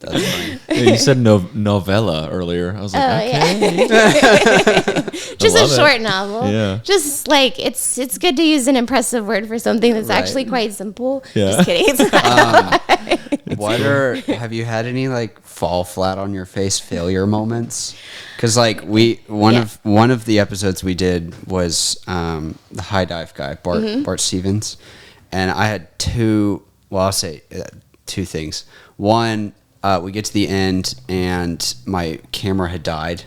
That's funny. Yeah, you said novella earlier. I was like, okay. Just a love it. short novel. Yeah. Just like it's good to use an impressive word for something that's Right. actually quite simple. Yeah. Just kidding. It's not. Have you had any like fall flat on your face failure moments? Because like one of the episodes we did was the high dive guy, Bart Stevens, and I had two things. One, we get to the end and my camera had died,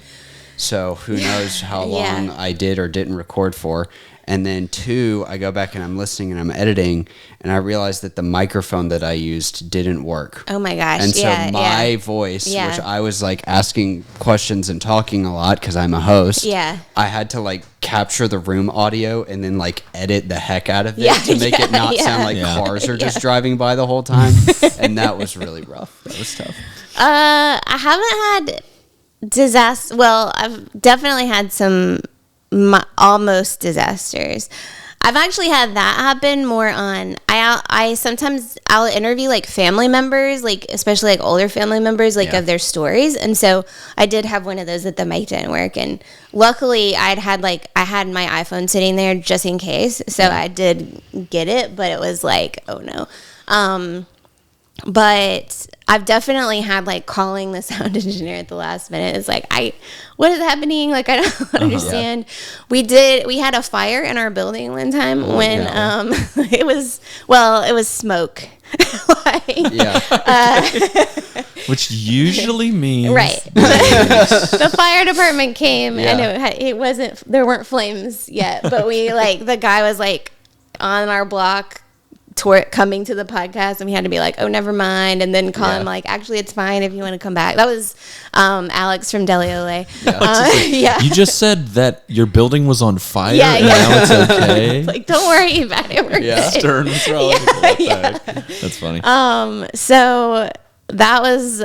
so who knows how long I did or didn't record for. And then 2, I go back and I'm listening and I'm editing, and I realized that the microphone that I used didn't work. Oh my gosh. And so my voice, which I was like asking questions and talking a lot because I'm a host, I had to like capture the room audio and then like edit the heck out of it to make it not sound like cars are just driving by the whole time. And that was really rough. That was tough. I haven't had disaster. Well, I've definitely had some almost disasters. I've actually had that happen more on I sometimes I'll interview like family members, like especially like older family members, like of their stories. And so I did have one of those that the mic didn't work, and luckily I had my iPhone sitting there just in case, so I did get it, but it was like, oh no. But I've definitely had like calling the sound engineer at the last minute. It's like, what is happening? Like, I don't understand. Yeah. We had a fire in our building one time when it was smoke. Which usually means right. The fire department came and there weren't flames yet, but the guy was like on our block coming to the podcast, and we had to be like, oh, never mind, and then call him like, actually it's fine if you want to come back. That was Alex from Deli Ole. You just said that your building was on fire and yeah. now it's okay. It's like, don't worry about it, we're good. Stern That's funny. So that was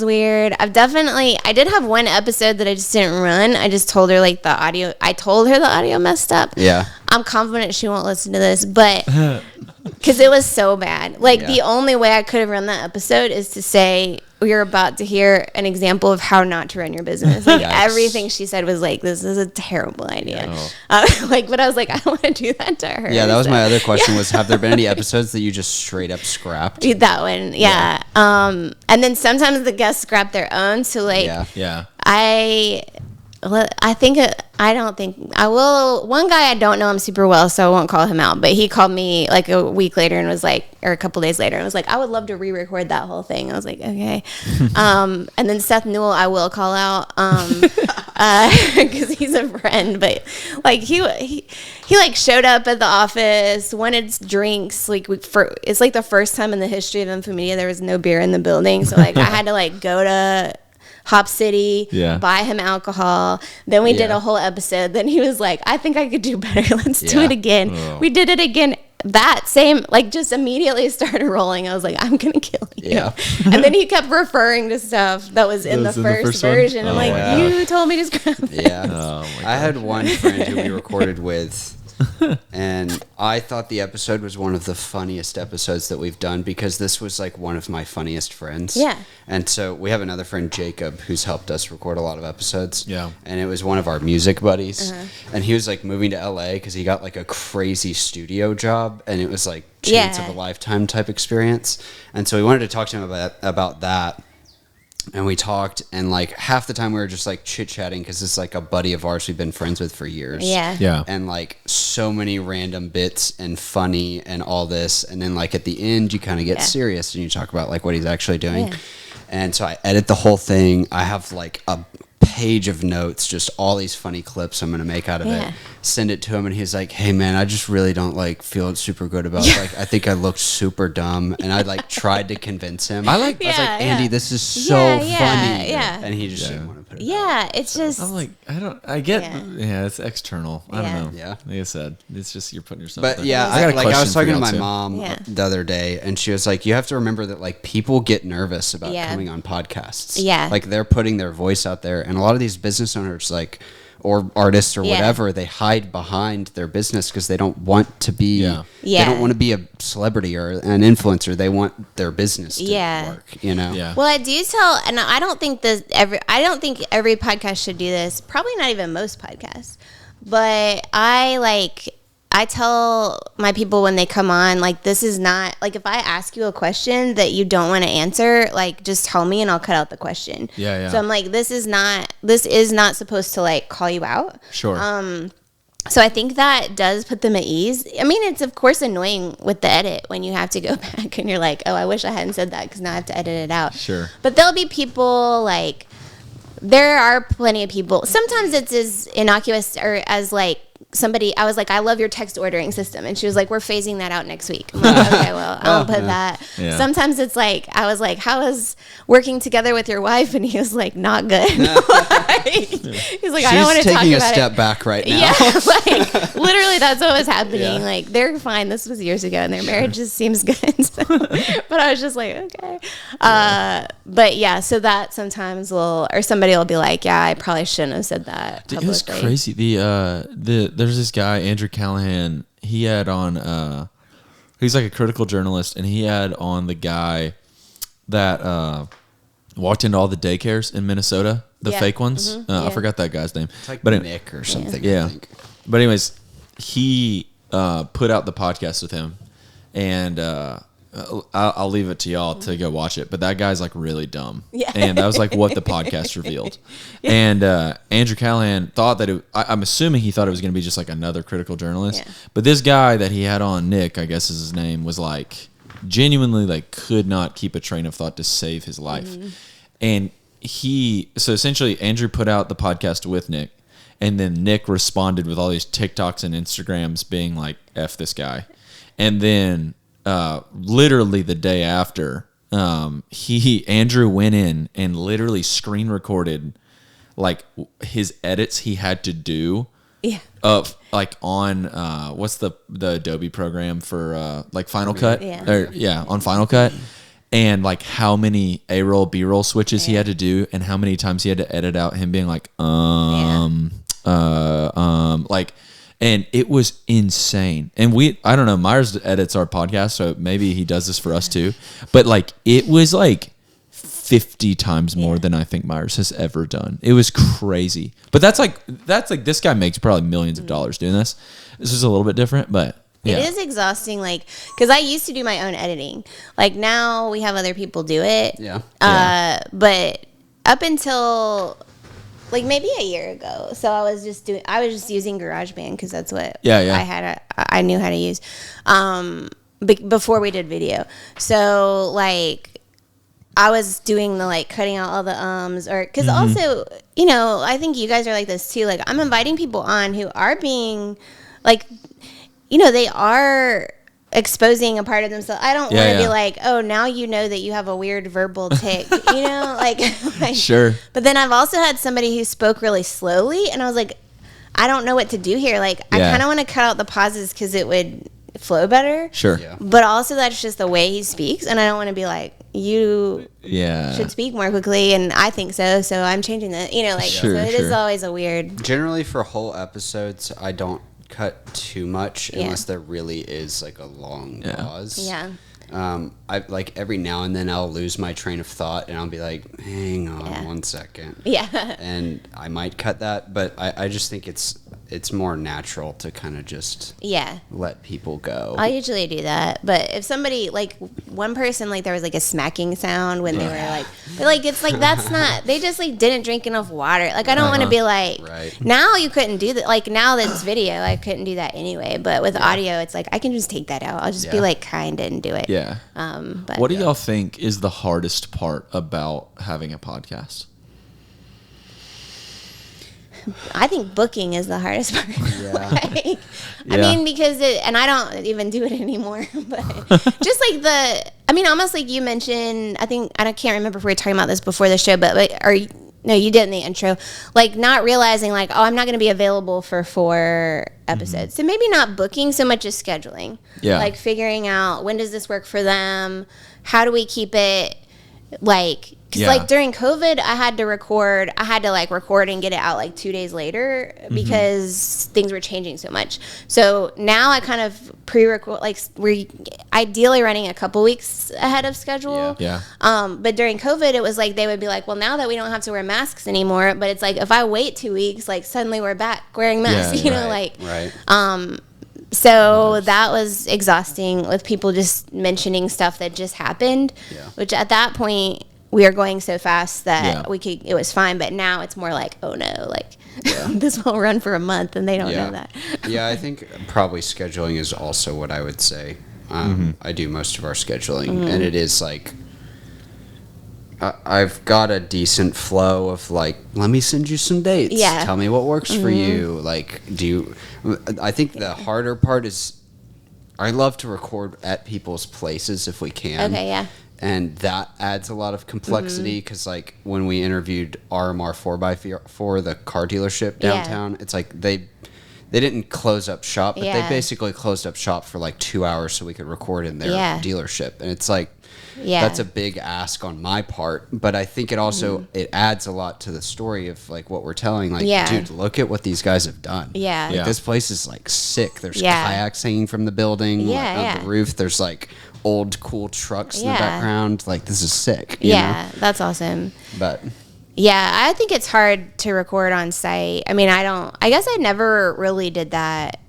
weird. I did have one episode that I just didn't run. I just told her I told her the audio messed up. Yeah. I'm confident she won't listen to this, but because it was so bad. The only way I could have run that episode is to say, you're about to hear an example of how not to run your business. Everything she said was like, this is a terrible idea. But I was like, I don't want to do that to her. Yeah, that was my other question was, have there been any episodes that you just straight up scrapped? That one, yeah. And then sometimes the guests scrap their own. So one guy I don't know him super well, so I won't call him out, but he called me like a week later and was like, or a couple days later, and was like, I would love to re-record that whole thing. I was like, okay. And then Seth Newell I will call out because he's a friend, but like he like showed up at the office, wanted drinks, it's like the first time in the history of Infomedia there was no beer in the building, so like I had to like go to Hop City, buy him alcohol. Then we did a whole episode. Then he was like, I think I could do better. Let's do it again. Oh. We did it again. That same, like, just immediately started rolling. I was like, I'm going to kill you. Yeah. And then he kept referring to stuff that was in the first version. I'm like, you told me to scrap it. Yeah. Oh, I had one friend who we recorded with, and I thought the episode was one of the funniest episodes that we've done because this was like one of my funniest friends. Yeah. And so we have another friend, Jacob, who's helped us record a lot of episodes. Yeah. And it was one of our music buddies. And he was like moving to LA because he got like a crazy studio job, and it was like chance of a lifetime type experience. And so we wanted to talk to him about that. And we talked, and like half the time we were just like chit-chatting because it's like a buddy of ours we've been friends with for years. Yeah. And like so many random bits and funny and all this. And then like at the end, you kind of get serious and you talk about like what he's actually doing. Yeah. And so I edit the whole thing. I have like a page of notes, just all these funny clips I'm going to make out of it. Send it to him, and he's like, hey man, I just really don't like feel super good about like I think I looked super dumb, and I like tried to convince him. I was like, Andy, this is so funny. And he just didn't want to put it out. It's just I'm like, I get it's external. I don't know. Yeah. Like I said, it's just you're putting yourself But there. yeah, I was talking to my mom the other day, and she was like, you have to remember that like people get nervous about coming on podcasts. Yeah. Like they're putting their voice out there, and a lot of these business owners like or artists or whatever, they hide behind their business because they don't want to be they don't want to be a celebrity or an influencer. They want their business to work, you know. Well, I do tell, and I don't think every podcast should do this, probably not even most podcasts, but I tell my people when they come on, like, this is not, like, if I ask you a question that you don't want to answer, like, just tell me and I'll cut out the question. Yeah. So I'm like, this is not supposed to, like, call you out. Sure. So I think that does put them at ease. I mean, it's, of course, annoying with the edit when you have to go back and you're like, oh, I wish I hadn't said that because now I have to edit it out. Sure. But there'll be people, like, there are plenty of people. Sometimes it's as innocuous or as, like, somebody, I was like, I love your text ordering system. And she was like, we're phasing that out next week. I'm like, okay, well, I'll put that. Yeah. Sometimes it's like, I was like, how is working together with your wife? And he was like, not good. He's like, I don't want to talk about it. She's taking a step back right now. Yeah, like, literally, that's what was happening. Yeah. Like, they're fine. This was years ago, and their marriage just seems good. So, but I was just like, okay. But yeah, so that sometimes or somebody will be like, yeah, I probably shouldn't have said that publicly. It was crazy. There's this guy, Andrew Callahan, he had on, he's like a critical journalist, and he had on the guy that walked into all the daycares in Minnesota, the fake ones. Mm-hmm. I forgot that guy's name. It's like Nick or something, I think. But anyways, he put out the podcast with him, and I'll leave it to y'all to go watch it. But that guy's like really dumb. Yeah. And that was like what the podcast revealed. Yeah. And Andrew Callahan thought that I'm assuming he thought it was going to be just like another critical journalist. Yeah. But this guy that he had on, Nick, I guess is his name, was like genuinely like could not keep a train of thought to save his life. Mm-hmm. And so essentially Andrew put out the podcast with Nick, and then Nick responded with all these TikToks and Instagrams being like, F this guy. And then literally the day after, Andrew went in and literally screen recorded like his edits he had to do. Yeah. Of like on what's the Adobe program for like Final Cut? Yeah. On Final Cut. And like how many A-roll, B-roll switches he had to do, and how many times he had to edit out him being like, like, and it was insane. And I don't know, Myers edits our podcast, so maybe he does this for us too. But like, it was like 50 times more than I think Myers has ever done. It was crazy. But that's like this guy makes probably millions of dollars doing this. This is a little bit different, but yeah. It is exhausting, like, because I used to do my own editing. Like, now we have other people do it. Yeah. But up until like maybe a year ago, so I was just using GarageBand because that's what I knew how to use before we did video. So like I was doing the like cutting out all the or because also, you know, I think you guys are like this too. Like, I'm inviting people on who are being like, you know, they are exposing a part of themselves. I don't Yeah, want to yeah. be like, oh, now you know that you have a weird verbal tick, you know, like Sure. But then I've also had somebody who spoke really slowly, and I was like, I don't know what to do here. Like, I Yeah. kind of want to cut out the pauses because it would flow better. Sure. Yeah. But also, that's just the way he speaks, and I don't want to be like, you Yeah. should speak more quickly, and I think so, so I'm changing that. You know, like, Sure, so it is sure. always a weird. Generally, for whole episodes, I don't cut too much Yeah. unless there really is like a long Yeah. pause. Yeah. I like every now and then I'll lose my train of thought and I'll be like, hang on Yeah. 1 second. Yeah. And I might cut that, but I just think it's more natural to kind of just Yeah. let people go. I usually do that, but if somebody like one person like there was like a smacking sound when they were like, but like it's like that's not they just like didn't drink enough water. Like I don't want to be like Right. now you couldn't do that. Like now that it's video, I couldn't do that anyway. But with audio, it's like I can just take that out. I'll just be Yeah. like kind and do it. Yeah. But What do y'all think is the hardest part about having a podcast? I think booking is the hardest part. Yeah. Like, I Yeah. mean, because and I don't even do it anymore, but just like I mean, almost like you mentioned, I can't remember if we were talking about this before the show, but like, no, you did in the intro, like not realizing like, oh, I'm not going to be available for 4 episodes. So maybe not booking so much as scheduling. Yeah. Like figuring out when does this work for them? How do we keep it like, because Yeah. like during COVID, I had to record and get it out like 2 days later because things were changing so much. So now I kind of pre-record, like we're ideally running a couple weeks ahead of schedule. Yeah. But during COVID, it was like they would be like, well, now that we don't have to wear masks anymore, but it's like if I wait 2 weeks, like suddenly we're back wearing masks, Yeah, you know, Right, like. right. So that was exhausting with people just mentioning stuff that just happened, Yeah. which at that point we were going so fast that Yeah. it was fine. But now it's more like, oh no, like this will run for a month and they don't know that. Yeah, I think probably scheduling is also what I would say. I do most of our scheduling, and it is like I've got a decent flow of like, let me send you some dates. Yeah. Tell me what works for you. Like, I think the harder part is I love to record at people's places if we can. Okay, yeah. And that adds a lot of complexity because, like, when we interviewed RMR 4x4, the car dealership downtown, it's like they didn't close up shop, but they Yeah. basically closed up shop for like 2 hours so we could record in their Yeah. dealership. And it's like, Yeah. that's a big ask on my part, but I think it also it adds a lot to the story of like what we're telling. Like, Yeah. dude, look at what these guys have done. Yeah. Like, Yeah. this place is like sick. There's Yeah. kayaks hanging from the building, Yeah, like, on yeah. the roof. There's like old cool trucks in the Yeah. background. Like, this is sick. you Yeah, that's awesome. know? But Yeah, I think it's hard to record on site. I mean, I guess I never really did that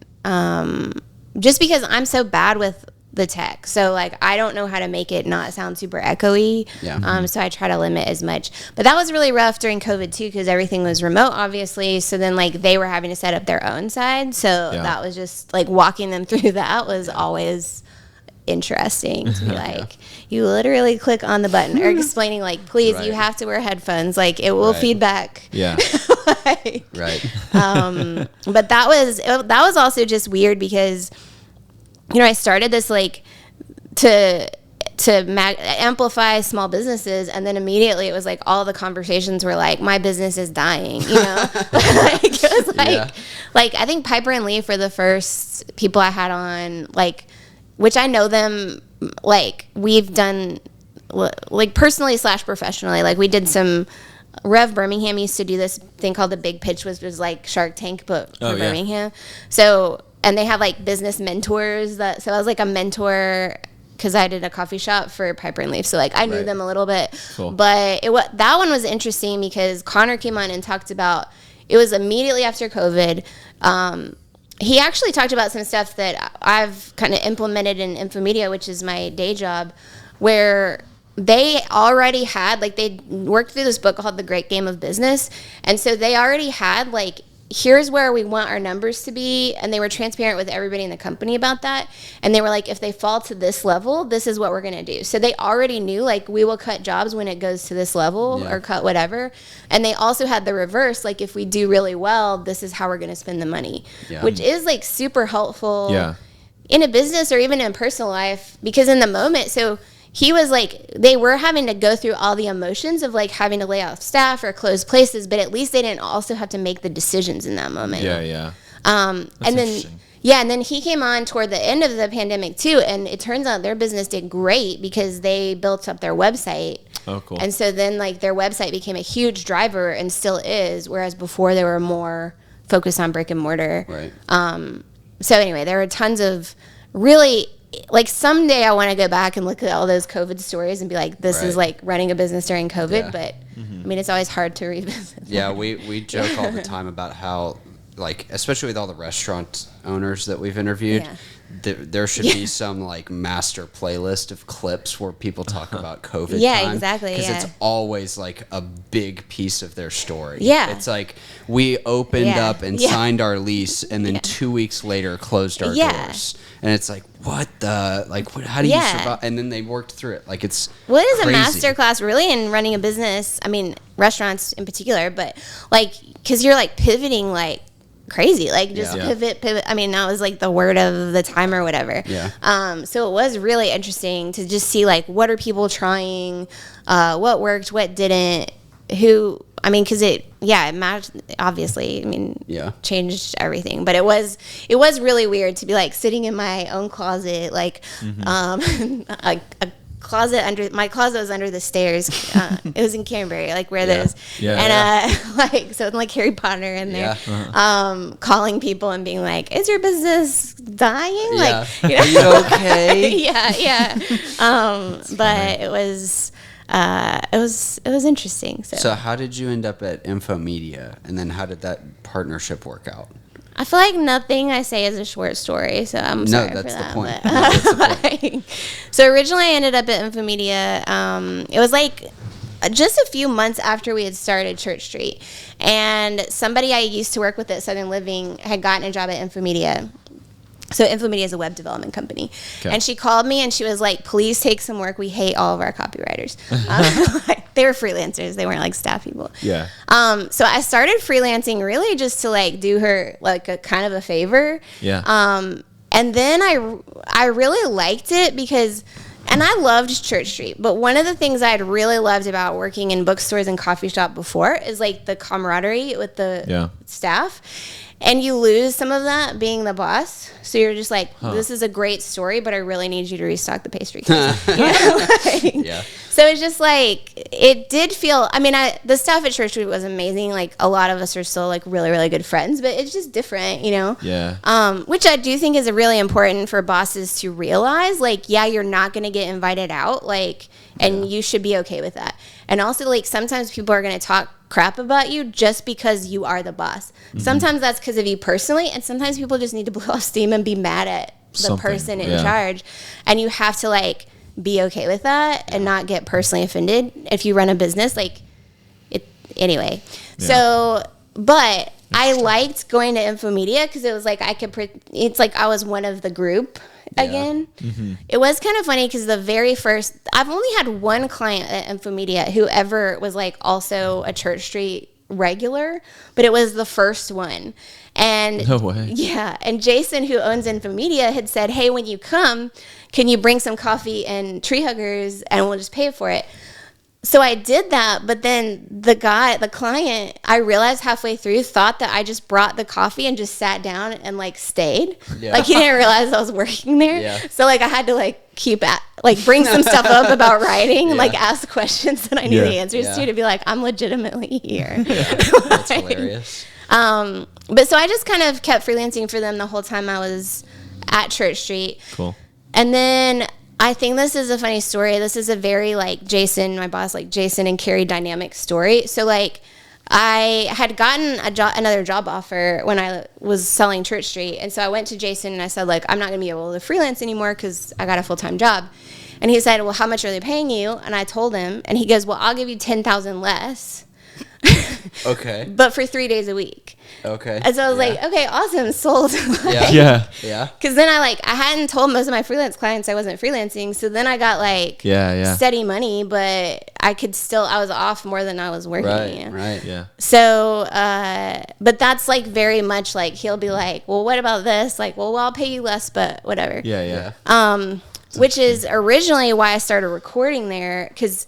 just because I'm so bad with the tech. So, like, I don't know how to make it not sound super echoey. Yeah. So I try to limit as much. But that was really rough during COVID, too, because everything was remote, obviously. So then, like, they were having to set up their own side. So Yeah. that was just, like, walking them through that was always interesting to be like, you literally click on the button or explaining like, please, you Right. have to wear headphones. Like it will Right. feedback. Yeah. Like, right. but that was also just weird because, you know, I started this like to amplify small businesses, and then immediately it was like all the conversations were like, my business is dying, you know. Like it was like Yeah. like I think Piper and Lee for the first people I had on, like, which I know them, like we've done like personally / professionally, like we did some. Rev Birmingham used to do this thing called the Big Pitch, which was like Shark Tank, but for Oh, yeah. Birmingham. So, and they have like business mentors so I was like a mentor because I did a coffee shop for Piper and Leaf. So like I knew Right. them a little bit, Cool. but that one was interesting because Connor came on and talked about, it was immediately after COVID. He actually talked about some stuff that I've kind of implemented in Infomedia, which is my day job, where they already had, like, they worked through this book called The Great Game of Business. And so they already had, like, here's where we want our numbers to be. And they were transparent with everybody in the company about that. And they were like, if they fall to this level, this is what we're going to do. So they already knew, like, we will cut jobs when it goes to this level Yeah. or cut whatever. And they also had the reverse, like, if we do really well, this is how we're going to spend the money, Yeah. which is, like, super helpful. Yeah. in a business or even in personal life, because in the moment, so he was like, they were having to go through all the emotions of like having to lay off staff or close places, but at least they didn't also have to make the decisions in that moment. Yeah. And then, and then he came on toward the end of the pandemic too, and it turns out their business did great because they built up their website. Oh, cool. And so then like their website became a huge driver and still is, whereas before they were more focused on brick and mortar. Right. So anyway, there are tons of really, like someday I want to go back and look at all those COVID stories and be like, this is like running a business during COVID. But I mean, it's always hard to revisit. Yeah, we joke all the time about how, like, especially with all the restaurant owners that we've interviewed, there should be some like master playlist of clips where people talk about COVID. Yeah, exactly. Because it's always like a big piece of their story. Yeah. It's like we opened up and signed our lease, and then 2 weeks later closed our doors. And it's like, what the, like, how do you survive? And then they worked through it. Like, it's well, it is crazy. a master class really in running a business. I mean, restaurants in particular, but like, because you're like pivoting like crazy, like just pivot. I mean, that was like the word of the time or whatever. Yeah. So it was really interesting to just see like, what are people trying, what worked, what didn't, who, I mean, because it matched, obviously, I mean, changed everything. But it was really weird to be like sitting in my own closet, like a closet under, my closet was under the stairs. It was in Canterbury, like where those, like, so like Harry Potter in there, calling people and being like, is your business dying? Like, you know? Are you okay? But it was interesting. So how did you end up at Infomedia, and then how did that partnership work out? I feel like nothing I say is a short story, so I'm sorry for that. No, that's the point. So originally I ended up at Infomedia. It was like just a few months after we had started Church Street, and somebody I used to work with at Southern Living had gotten a job at Infomedia. So Infomedia is a web development company. Okay. And she called me and she was like, please take some work. We hate all of our copywriters. They were freelancers. They weren't like staff people. Yeah. So I started freelancing really just to like do her like a kind of a favor. Yeah. And then I really liked it because, and I loved Church Street, but one of the things I'd really loved about working in bookstores and coffee shop before is like the camaraderie with the staff. And you lose some of that being the boss. So you're just like, this is a great story, but I really need you to restock the pastry case. So it's just like, it did feel, I mean, the staff at Church Street was amazing. Like, a lot of us are still like really, really good friends, but it's just different, you know? Yeah. Which I do think is really important for bosses to realize. Like, you're not going to get invited out. Like, and you should be okay with that. And also, like, sometimes people are going to talk crap about you just because you are the boss. Sometimes that's because of you personally, and sometimes people just need to blow off steam and be mad at the person in charge. And you have to, like, be okay with that and not get personally offended if you run a business. Like, anyway. So, but I liked going to Infomedia because it was like it's like I was one of the group again. It was kind of funny because the very first, I've only had one client at Infomedia who ever was like also a Church Street regular, but it was the first one. And no way. Yeah. And Jason, who owns Infomedia, had said, hey, when you come, can you bring some coffee and tree huggers and we'll just pay for it. So I did that, but then the client, I realized halfway through, thought that I just brought the coffee and just sat down and like stayed. Like, he didn't realize I was working there. So like I had to like bring some stuff up about writing and like ask questions that I knew the answers to be like, I'm legitimately here. That's hilarious. But so I just kind of kept freelancing for them the whole time I was at Church Street. Cool. And then I think this is a funny story. This is a very like Jason, my boss, like Jason and Carrie dynamic story. So like I had gotten another job offer when I was selling Church Street. And so I went to Jason and I said, like, I'm not going to be able to freelance anymore because I got a full-time job. And he said, well, how much are they paying you? And I told him, and he goes, well, I'll give you $10,000 less. Okay. but for 3 days a week. Okay. And so I was like, okay, awesome, sold. Yeah. Yeah. Because then I hadn't told most of my freelance clients I wasn't freelancing. So then I got steady money, but I was off more than I was working. Right. Right. Yeah. So, but that's very much he'll be like, well, what about this? Well, I'll pay you less, but whatever. Yeah. Which is originally why I started recording there. Because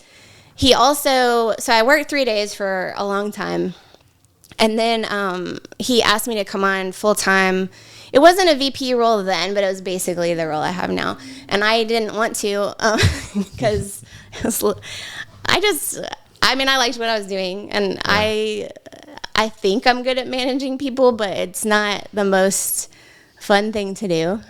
he also, so I worked 3 days for a long time. And then he asked me to come on full time. It wasn't a VP role then, but it was basically the role I have now. And I didn't want to because I liked what I was doing. And I think I'm good at managing people, but it's not the most fun thing to do.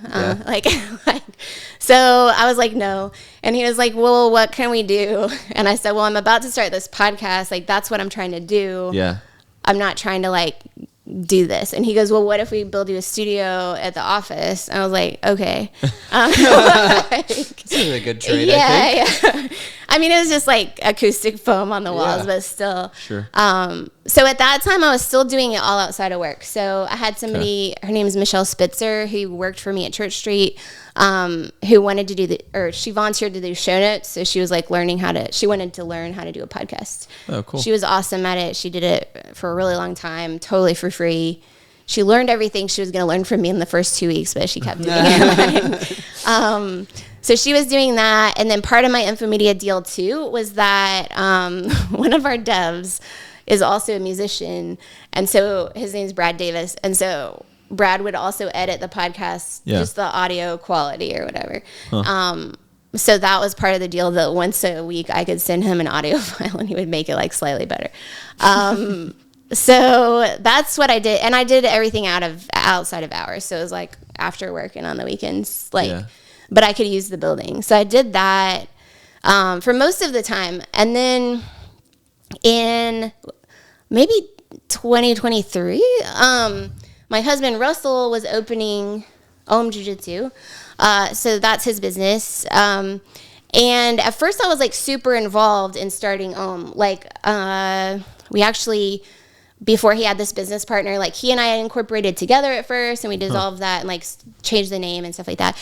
So I was like, no. And he was like, well, what can we do? And I said, well, I'm about to start this podcast. That's what I'm trying to do. Yeah. I'm not trying to do this. And he goes, well, what if we build you a studio at the office? And I was like, okay. This is a good trade, I think. Yeah. I mean, it was just acoustic foam on the walls, but still. Sure. So at that time, I was still doing it all outside of work. So I had somebody, her name is Michelle Spitzer, who worked for me at Church Street, who wanted to she volunteered to do show notes. So she was she wanted to learn how to do a podcast. Oh, cool. She was awesome at it. She did it for a really long time, totally for free. She learned everything she was going to learn from me in the first 2 weeks, but she kept doing it. So she was doing that. And then part of my Infomedia deal too was that one of our devs is also a musician. And so his name's Brad Davis. And so Brad would also edit the podcast, just the audio quality or whatever. So that was part of the deal, that once a week I could send him an audio file and he would make it slightly better. So that's what I did. And I did everything outside of hours. So it was after work and on the weekends, but I could use the building. So I did that for most of the time. And then in maybe 2023, my husband Russell was opening Om Jiu-Jitsu. So that's his business. And at first I was super involved in starting Om. We actually, before he had this business partner, he and I had incorporated together at first, and we dissolved that and changed the name and stuff like that.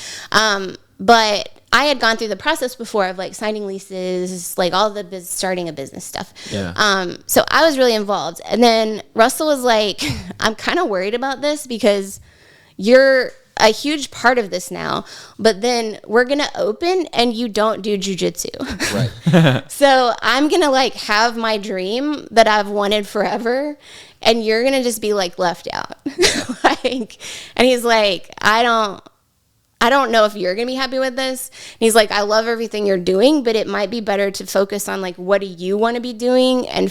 But I had gone through the process before of signing leases, all the starting a business stuff. Yeah. So I was really involved. And then Russell was like, I'm kind of worried about this because you're a huge part of this now, but then we're going to open and you don't do jujitsu. Right. So I'm going to have my dream that I've wanted forever, and you're going to just be left out. And he's like, I don't know if you're going to be happy with this. And he's like, I love everything you're doing, but it might be better to focus on what do you want to be doing? And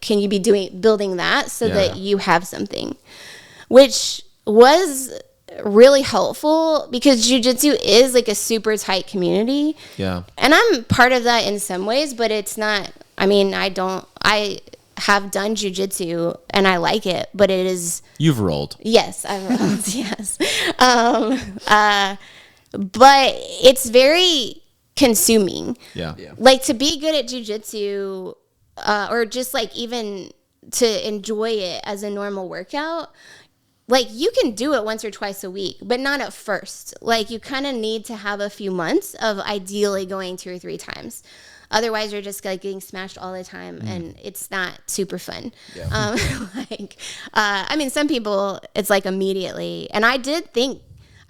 can you be building that so that you have something, which was really helpful because jiu-jitsu is a super tight community. Yeah. And I'm part of that in some ways, but it's not, I have done jiu-jitsu and I like it, but it is. You've rolled. Yes, I've rolled. Yes. But it's very consuming. Yeah. To be good at jiu-jitsu, or just even to enjoy it as a normal workout, you can do it once or twice a week, but not at first. You kind of need to have a few months of ideally going 2 or 3 times. Otherwise, you're just getting smashed all the time, and it's not super fun. Yeah. Some people, it's immediately. And I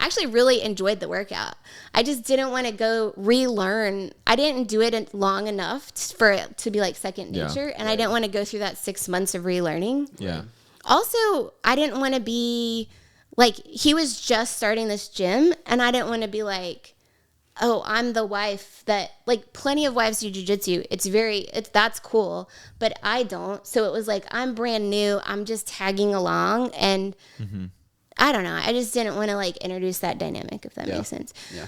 actually really enjoyed the workout. I just didn't want to go relearn. I didn't do it long enough for it to be second nature, and I didn't want to go through that 6 months of relearning. Yeah. Also, I didn't want to be he was just starting this gym, and I didn't want to be oh, I'm the wife that plenty of wives do jiu-jitsu. That's cool, but I don't. So it was I'm brand new. I'm just tagging along, and I don't know. I just didn't want to introduce that dynamic, if that makes sense. Yeah.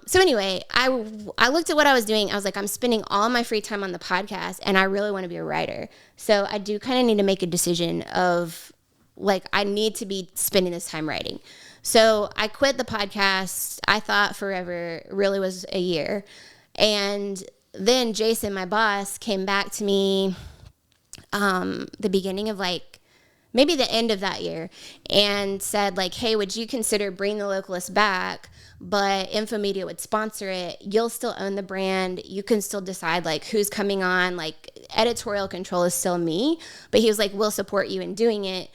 So anyway, I looked at what I was doing. I was I'm spending all my free time on the podcast, and I really want to be a writer. So I do kind of need to make a decision of I need to be spending this time writing. So I quit the podcast. I thought forever really was a year. And then Jason, my boss, came back to me the beginning of like maybe the end of that year, and said like, hey, would you consider bringing the Localist back, but Infomedia would sponsor it. You'll still own the brand. You can still decide like who's coming on. Like editorial control is still me, but he was like, we'll support you in doing it.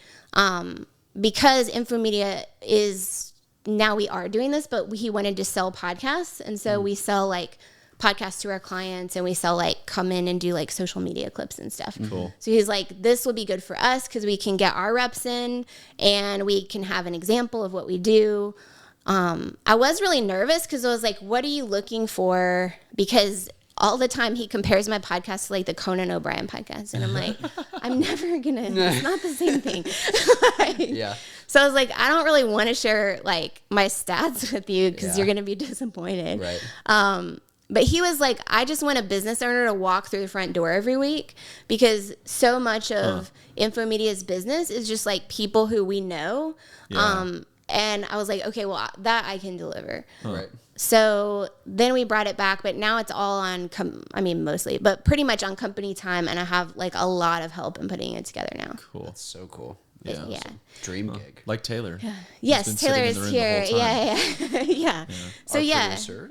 Because Infomedia is, now we are doing this, but he wanted to sell podcasts. And so we sell like podcasts to our clients, and we sell like come in and do like social media clips and stuff. Cool. So he's like, this will be good for us because we can get our reps in and we can have an example of what we do. I was really nervous because I was like, what are you looking for? Because all the time he compares my podcast to like the Conan O'Brien podcast. And I'm like, I'm never gonna, it's not the same thing. Yeah. So I was like, I don't really want to share like my stats with you because you're going to be disappointed. Right. But he was like, I just want a business owner to walk through the front door every week, because so much of Infomedia's business is just like people who we know. Yeah. And I was like, okay, well, that I can deliver. Right. So then we brought it back, but now it's all on, mostly, but pretty much on company time. And I have like a lot of help in putting it together now. Cool. That's so cool. Yeah. Dream gig. Like Taylor. Yes, been Taylor sitting in is the room the here. whole time. Yeah. So Our producer.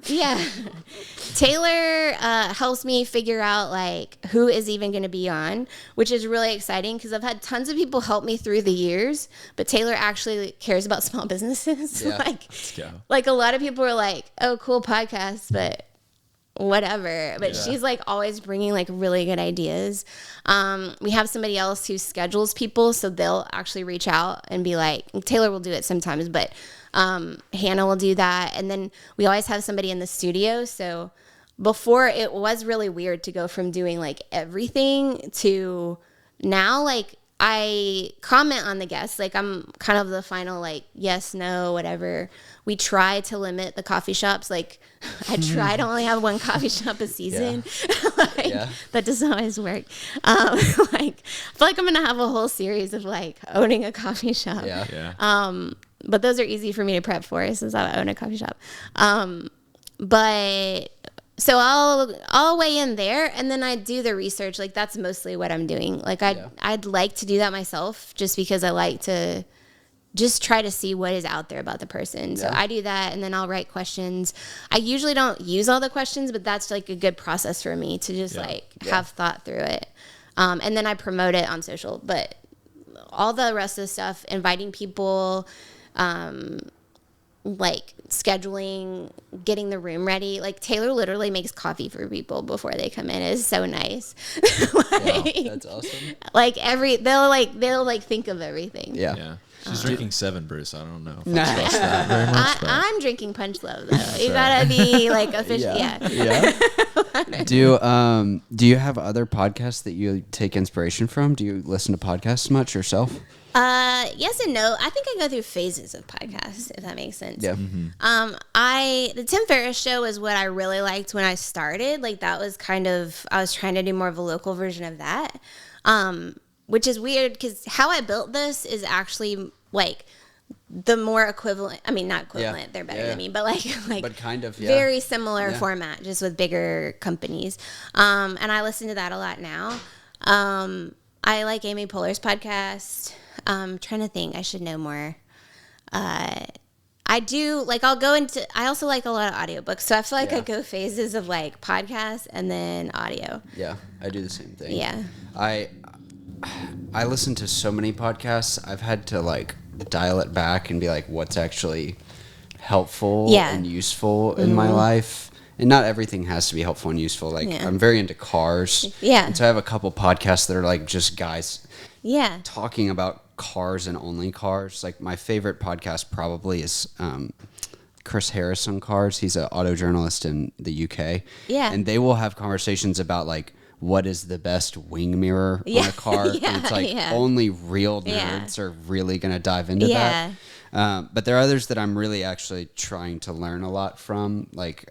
Taylor helps me figure out like who is even going to be on, which is really exciting because I've had tons of people help me through the years, but Taylor actually cares about small businesses. Yeah. Let's go. like a lot of people are like, oh, cool podcast, but whatever. But she's like always bringing like really good ideas. We have somebody else who schedules people, so they'll actually reach out and be like, Taylor will do it sometimes, but Hannah will do that. And then we always have somebody in the studio. So before, it was really weird to go from doing like everything to now, like I comment on the guests. Like I'm kind of the final like yes, no, whatever. We try to limit the coffee shops. Like I try to only have one coffee shop a season. That doesn't always work. I feel like I'm going to have a whole series of like owning a coffee shop. But those are easy for me to prep for since I own a coffee shop. But so I'll weigh in there, and then I do the research. Like that's mostly what I'm doing. Like I'd like to do that myself just because I like to just try to see what is out there about the person. So I do that, and then I'll write questions. I usually don't use all the questions, but that's like a good process for me to just have thought through it. And then I promote it on social. But all the rest of the stuff, inviting people, like scheduling, getting the room ready. Like Taylor literally makes coffee for people before they come in. It is so nice. That's awesome. Like they'll think of everything. Yeah. She's drinking 7 Brew, so I don't know if I trust that very much. But I'm drinking Punch Love though. You gotta be like official. Yeah. Do you have other podcasts that you take inspiration from? Do you listen to podcasts much yourself? Yes and no. I think I go through phases of podcasts, if that makes sense. Yeah. The Tim Ferriss show was what I really liked when I started. Like that was kind of, I was trying to do more of a local version of that. Which is weird because how I built this is actually like the more equivalent. I mean, not equivalent. They're better than me, but like but kind of very similar format, just with bigger companies. And I listen to that a lot now. I like Amy Poehler's podcast. Trying to think, I should know more. I do like, I also like a lot of audiobooks. So I feel like I go phases of like podcasts and then audio. Yeah, I do the same thing. Yeah. I listen to so many podcasts. I've had to like dial it back and be like, what's actually helpful and useful in my life. And not everything has to be helpful and useful. Like I'm very into cars. Yeah. And so I have a couple podcasts that are like just guys talking about cars and only cars. Like my favorite podcast probably is Chris Harris on cars. He's an auto journalist in the UK. Yeah. And they will have conversations about like, what is the best wing mirror on a car? And it's like only real nerds are really going to dive into that. But there are others that I'm really actually trying to learn a lot from, like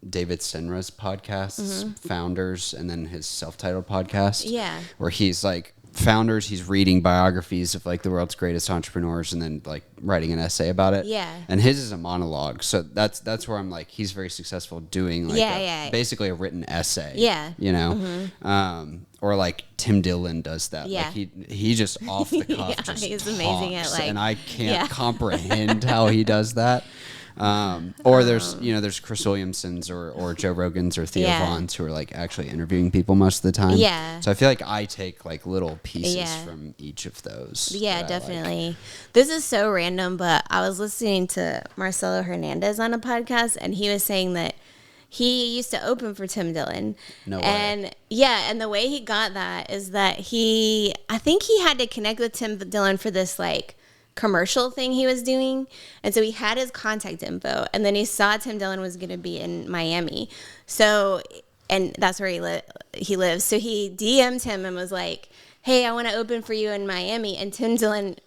David Senra's podcasts, Founders, and then his self-titled podcast. Yeah. Where he's like founders. He's reading biographies of like the world's greatest entrepreneurs and then like writing an essay about it. Yeah. And his is a monologue. So that's where I'm like, he's very successful doing like basically a written essay. Yeah. You know? Or like Tim Dillon does that. Yeah. Like he just off the cuff just he's amazing at talks, like, and I can't comprehend how he does that. Or there's Chris Williamson's or Joe Rogan's or Theo Vaughn's who are like actually interviewing people most of the time. Yeah. So I feel like I take like little pieces from each of those. Yeah, definitely. This is so random, but I was listening to Marcelo Hernandez on a podcast, and he was saying that he used to open for Tim Dillon. No way. And and the way he got that is that I think he had to connect with Tim Dillon for this like commercial thing he was doing, and so he had his contact info, and then he saw Tim Dillon was going to be in Miami, so and that's where he lives, so he DM'd him and was like, hey, I want to open for you in Miami, and Tim Dillon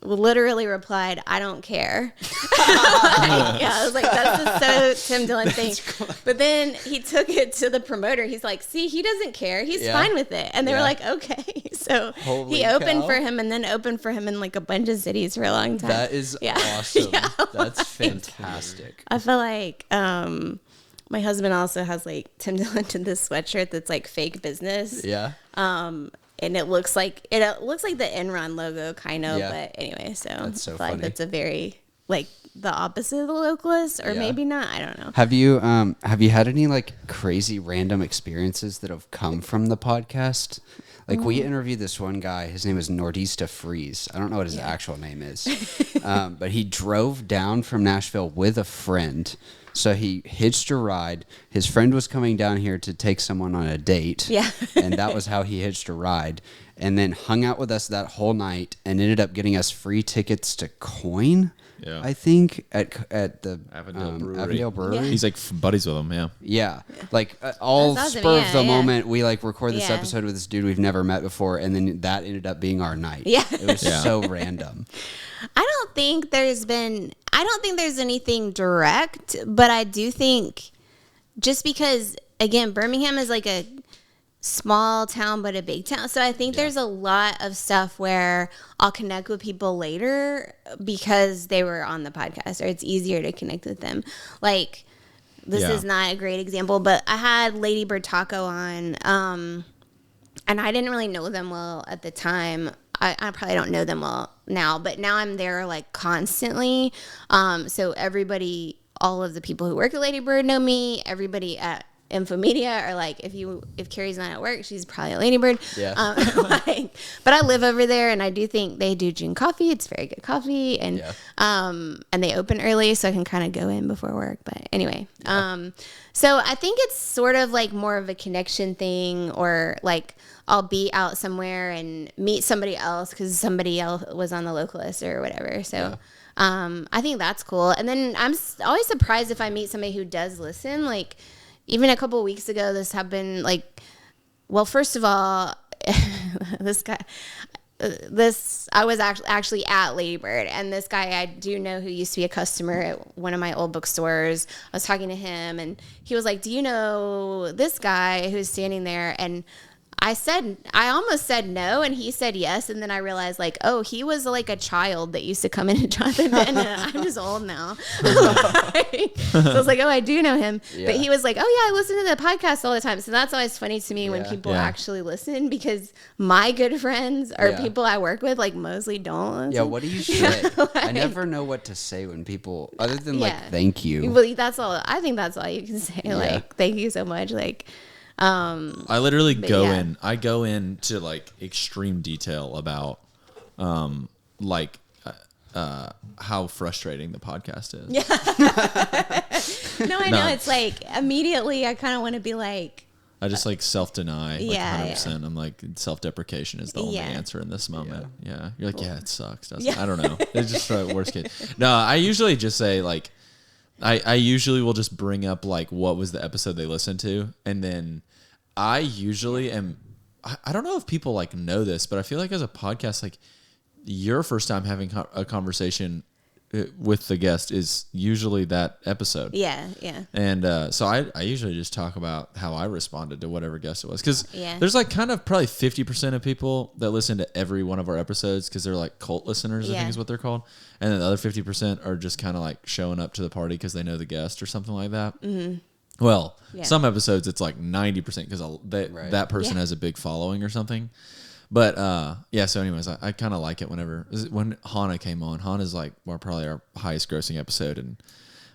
literally replied, I don't care. I was like, that's just so Tim Dillon thing. Cool. But then he took it to the promoter. He's like, see, he doesn't care. He's fine with it. And they were like, okay. So he opened for him and then opened for him in like a bunch of cities for a long time. That is awesome. That's fantastic. I feel like my husband also has like Tim Dillon to this sweatshirt that's like fake business. Yeah. And it looks like the Enron logo kind of, but anyway, so that's so I feel funny. like that's a very like the opposite of the Localist, or maybe not. I don't know. Have you had any like crazy random experiences that have come from the podcast? Like we interviewed this one guy. His name is Nordista Freeze. I don't know what his actual name is, but he drove down from Nashville with a friend. So he hitched a ride. His friend was coming down here to take someone on a date. Yeah. And that was how he hitched a ride. And then hung out with us that whole night and ended up getting us free tickets to Coin, I think, at the Avondale Brewery. Yeah. He's like buddies with him, Yeah. Like all That's awesome. spur of the Yeah. moment, we like record this episode with this dude we've never met before. And then that ended up being our night. Yeah. It was so random. I don't think there's anything direct, but I do think just because, again, Birmingham is like a small town but a big town, so I think there's a lot of stuff where I'll connect with people later because they were on the podcast, or it's easier to connect with them. Like, this is not a great example, but I had Lady Bird Taco on, and I didn't really know them well at the time. I probably don't know them well now, but now I'm there like constantly. So everybody, all of the people who work at Lady Bird know me. Everybody at Infomedia are like, if Carrie's not at work, she's probably at Lady Bird. Yeah. But I live over there, and I do think they do June coffee. It's very good coffee, and they open early, so I can kind of go in before work. But anyway, so I think it's sort of like more of a connection thing, or like I'll be out somewhere and meet somebody else because somebody else was on the Localist or whatever. So I think that's cool. And then I'm always surprised if I meet somebody who does listen. Like, even a couple of weeks ago, this happened. Like, well, first of all, this guy, I was actually at Lady Bird, and this guy I do know who used to be a customer at one of my old bookstores. I was talking to him, and he was like, "Do you know this guy who's standing there?" And I almost said no, and he said yes, and then I realized, like, oh, he was like a child that used to come in and Jonathan, and I'm just old now. So I was like, oh, I do know him. Yeah. But he was like, oh yeah, I listen to the podcast all the time. So that's always funny to me when people actually listen, because my good friends or people I work with, like, mostly don't listen. Yeah, what do you say? I never know what to say when people, other than like, thank you. Well, that's all. I think that's all you can say. Like, thank you so much. like I literally go into like extreme detail about how frustrating the podcast is. No, I know. It's like immediately I kind of want to be like, I just like self-deny, like 100%. I'm like, self-deprecation is the only answer in this moment. Yeah. You're like, it sucks, doesn't it? I don't know. It's just worst case. No, I usually just say like, I usually will just bring up like what was the episode they listened to, and then I usually am. I don't know if people like know this, but I feel like as a podcast, like, your first time having a conversation with the guest is usually that episode. Yeah. And so I usually just talk about how I responded to whatever guest it was. Because Yeah. there's like kind of probably 50% of people that listen to every one of our episodes because they're like cult listeners, I think is what they're called. And then the other 50% are just kind of like showing up to the party because they know the guest or something like that. Mm-hmm. Well, some episodes it's like 90% because that person has a big following or something. But so anyways, I kind of like it when Hannah came on. Hannah's like probably our highest grossing episode, and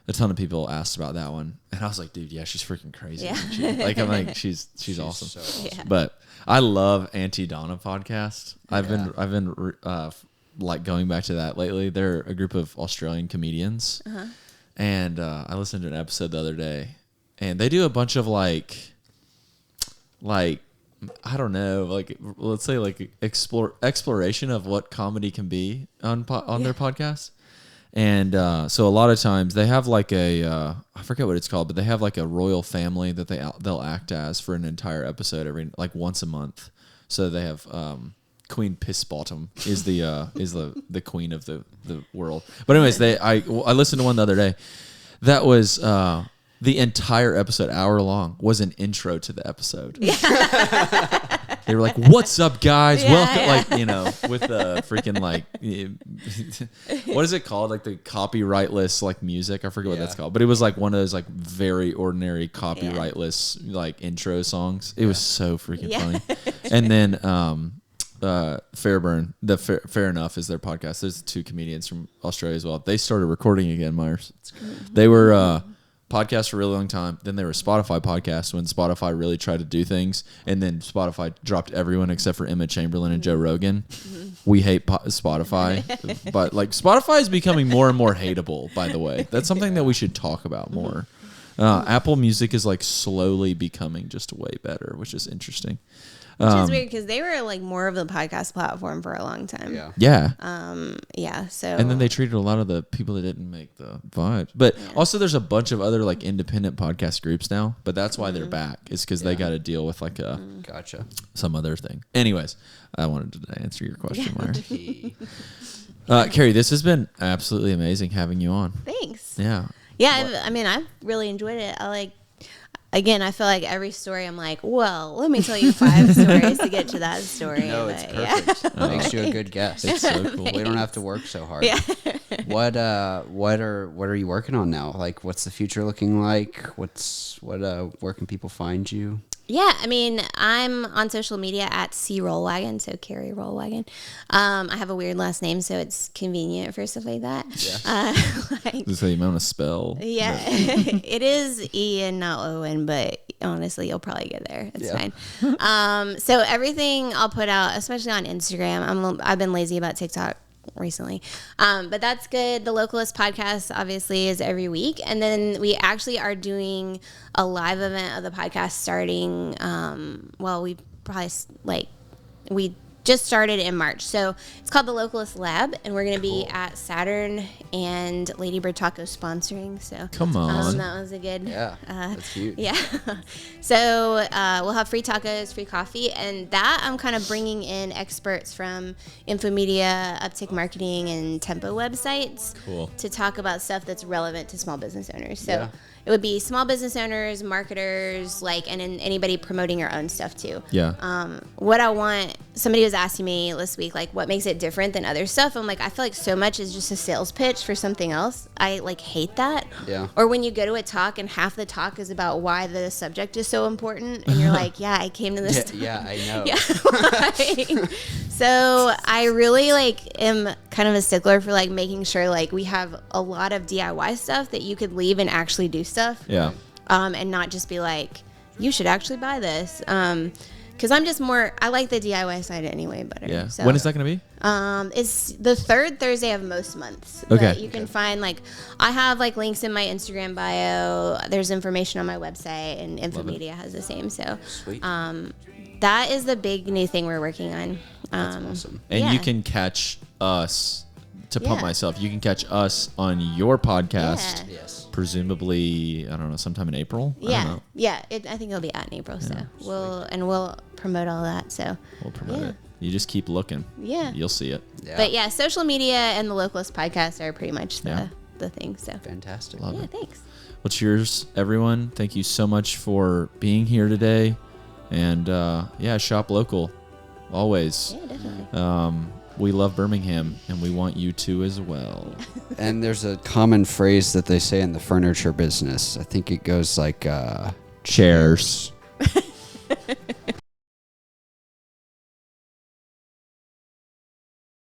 a ton of people asked about that one. And I was like, dude, she's freaking crazy. Yeah. I'm like, she's awesome. So awesome. Yeah. But I love Auntie Donna podcast. I've been like going back to that lately. They're a group of Australian comedians, and I listened to an episode the other day, and they do a bunch of like. I don't know, like let's say like exploration of what comedy can be on their podcast. And so a lot of times they have like I forget what it's called, but they have like a royal family that they'll act as for an entire episode once a month. So they have Queen Pissbottom is the queen of the world. But anyways, I listened to one the other day that was the entire episode, hour long, was an intro to the episode. They were like, "What's up, guys? Welcome!" With the freaking what is it called? Like the copyrightless like music. I forget what that's called, but it was like one of those like very ordinary copyrightless like intro songs. It was so freaking funny. And then Fairburn, Fair Enough is their podcast. There's 2 comedians from Australia as well. They started recording again, Myers. They were podcast for a really long time. Then they were a Spotify podcast when Spotify really tried to do things, and then Spotify dropped everyone except for Emma Chamberlain and Joe Rogan. We hate Spotify, but like Spotify is becoming more and more hateable. By the way, that's something that we should talk about more. Apple Music is like slowly becoming just way better, which is interesting. Which is weird because they were like more of the podcast platform for a long time. Yeah. So. And then they treated a lot of the people that didn't make the vibes. But also there's a bunch of other like independent podcast groups now. But that's why they're back. Is because they got to deal with like some other thing. Anyways, I wanted to answer your question, Myra. Carrie, this has been absolutely amazing having you on. Thanks. Yeah. Yeah, I've really enjoyed it. Again, I feel like every story I'm like, well, let me tell you 5 stories to get to that story. No, it's perfect. It makes you a good guest. It's so cool. We don't have to work so hard. Yeah. What are you working on now? Like, what's the future looking like? Where can people find you? Yeah, I'm on social media at C Rollwagen, so Carrie Rollwagen. I have a weird last name, so it's convenient for stuff like that. Yeah. This is how you want to spell. Yeah, it is Ian, not Owen, but honestly, you'll probably get there. It's fine. So everything I'll put out, especially on Instagram, I've been lazy about TikTok recently, but that's good. The Localist podcast obviously is every week, and then we actually are doing a live event of the podcast starting we just started in March, so it's called the Localist Lab, and we're going to be at Saturn and Lady Bird Taco sponsoring. So come on, that was a good that's huge. Yeah. So we'll have free tacos, free coffee, and that I'm kind of bringing in experts from Infomedia, Uptick Marketing, and Tempo websites to talk about stuff that's relevant to small business owners. So it would be small business owners, marketers, and anybody promoting your own stuff too. Yeah. What I want, somebody was asking me this week, what makes it different than other stuff? I'm like, I feel like so much is just a sales pitch for something else. I hate that. Yeah. Or when you go to a talk and half the talk is about why the subject is so important, and you're like, yeah, I came to this. Yeah, I know. Yeah. So I really am kind of a stickler for making sure we have a lot of DIY stuff that you could leave and actually do stuff. Yeah. And not just be like, you should actually buy this. Because I'm just I like the DIY side anyway better. Yeah. So, when is that going to be? It's the 3rd Thursday of most months. Okay. But you can find I have links in my Instagram bio. There's information on my website, and Infomedia has the same. So sweet. That is the big new thing we're working on. That's awesome. And you can catch us, to pump myself, you can catch us on your podcast. Yeah. Yes. Presumably, I don't know, sometime in April. Yeah. I think it'll be out in April. So we'll promote all that. So we'll promote it. You just keep looking. Yeah. You'll see it. Yeah. But yeah, social media and the Localist podcast are pretty much Yeah. the thing. So Fantastic. Love yeah, it. thanks. Well, cheers, everyone. Thank you so much for being here today. And yeah, shop local. Always. Yeah, definitely. We love Birmingham, and we want you to as well. And there's a common phrase that they say in the furniture business. I think it goes like, Chairs.